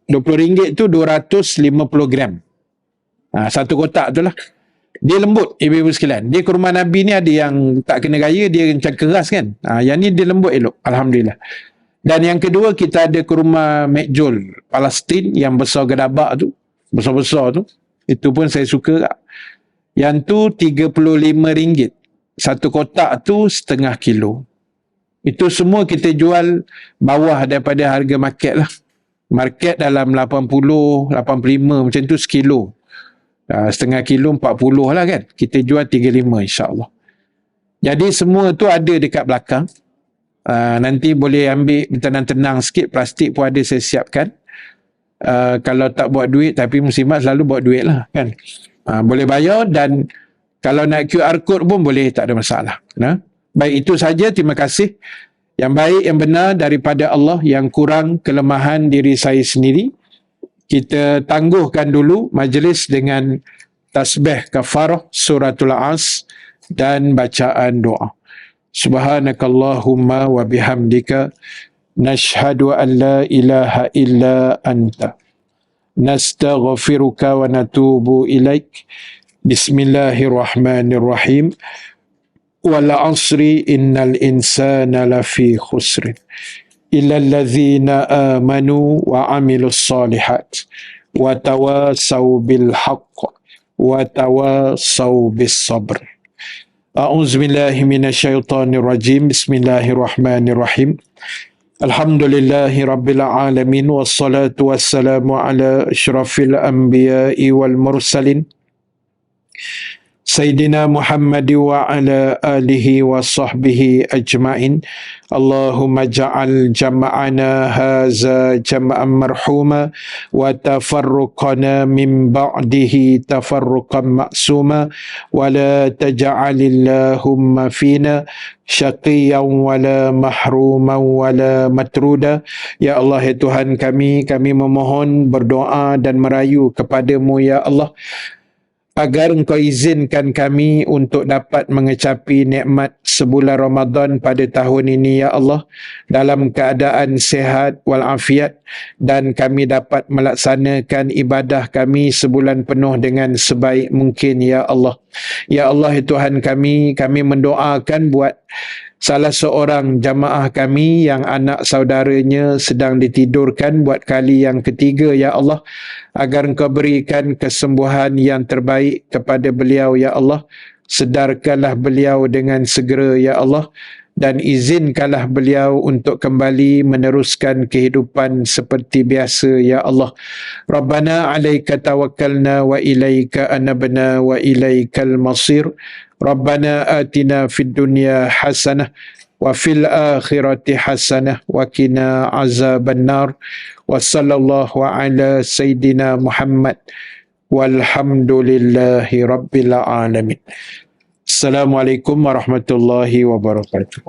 A: RM20 tu 250 gram. Satu kotak tu lah. Dia lembut, ibu-ibu sekalian. Dia kurma Nabi ni ada yang tak kena gaya, dia macam keras kan. Yang ni dia lembut elok, alhamdulillah. Dan yang kedua, kita ada kurma Mekjul Palestin yang besar gedabak tu, besar-besar tu. Itu pun saya suka tak. Yang tu RM35. Satu kotak tu setengah kilo. Itu semua kita jual bawah daripada harga market lah. Market dalam 80, 85 macam tu sekilo. Setengah kilo 40 lah kan. Kita jual 35 insyaAllah. Jadi semua tu ada dekat belakang. Nanti boleh ambil tenang-tenang sikit. Plastik pun ada saya siapkan. Kalau tak buat duit, tapi muslimat selalu buat duit lah kan. Boleh bayar, dan kalau nak QR code pun boleh, tak ada masalah. Baik, itu saja. Terima kasih. Yang baik, yang benar daripada Allah, yang kurang kelemahan diri saya sendiri. Kita tangguhkan dulu majlis dengan tasbih kafarah suratul As dan bacaan doa. Subhanakallahumma wa bihamdika nashhadu an la ilaha illa anta nastaghfiruka wa natubu ilaik. Bismillahirrahmanirrahim. Wal asri innal insana lafi khusrin illa allazina amanu wa amilus salihat wa tawasaw bil haqq wa tawasaw bis sabr. A'udzubillahi minasyaitonir rajim. Bismillahirrahmanirrahim. Alhamdulillahi rabbil alamin wassalatu wassalamu ala asyrafil anbiya'i wal mursalin Sayyidina Muhammad wa ala alihi wa sahbihi ajma'in. Allahumma ja'al jama'ana haza jama'an marhuma wa tafarruqana min ba'dihi tafarruqan ma'suma wa la taja'alillahumma fina syaqiyan wa la mahruman wa la matruda. Ya Allah, ya Tuhan kami memohon, berdoa dan merayu kepadamu ya Allah, agar Engkau izinkan kami untuk dapat mengecapi nikmat sebulan Ramadan pada tahun ini ya Allah, dalam keadaan sihat walafiat, dan kami dapat melaksanakan ibadah kami sebulan penuh dengan sebaik mungkin ya Allah. Ya Allah, ya Tuhan kami mendoakan buat salah seorang jamaah kami yang anak saudaranya sedang ditidurkan buat kali yang ketiga ya Allah, agar Engkau berikan kesembuhan yang terbaik kepada beliau ya Allah. Sedarkanlah beliau dengan segera ya Allah, dan izinkanlah beliau untuk kembali meneruskan kehidupan seperti biasa ya Allah. Rabbana alaika tawakkalna wa ilaika anabna wa ilaikal masir. Rabbana atina fid dunya hasanah wa fil akhirati hasanah wa qina azaban nar. Wa sallallahu ala sayyidina Muhammad walhamdulillahi rabbil alamin. Assalamualaikum warahmatullahi wabarakatuh.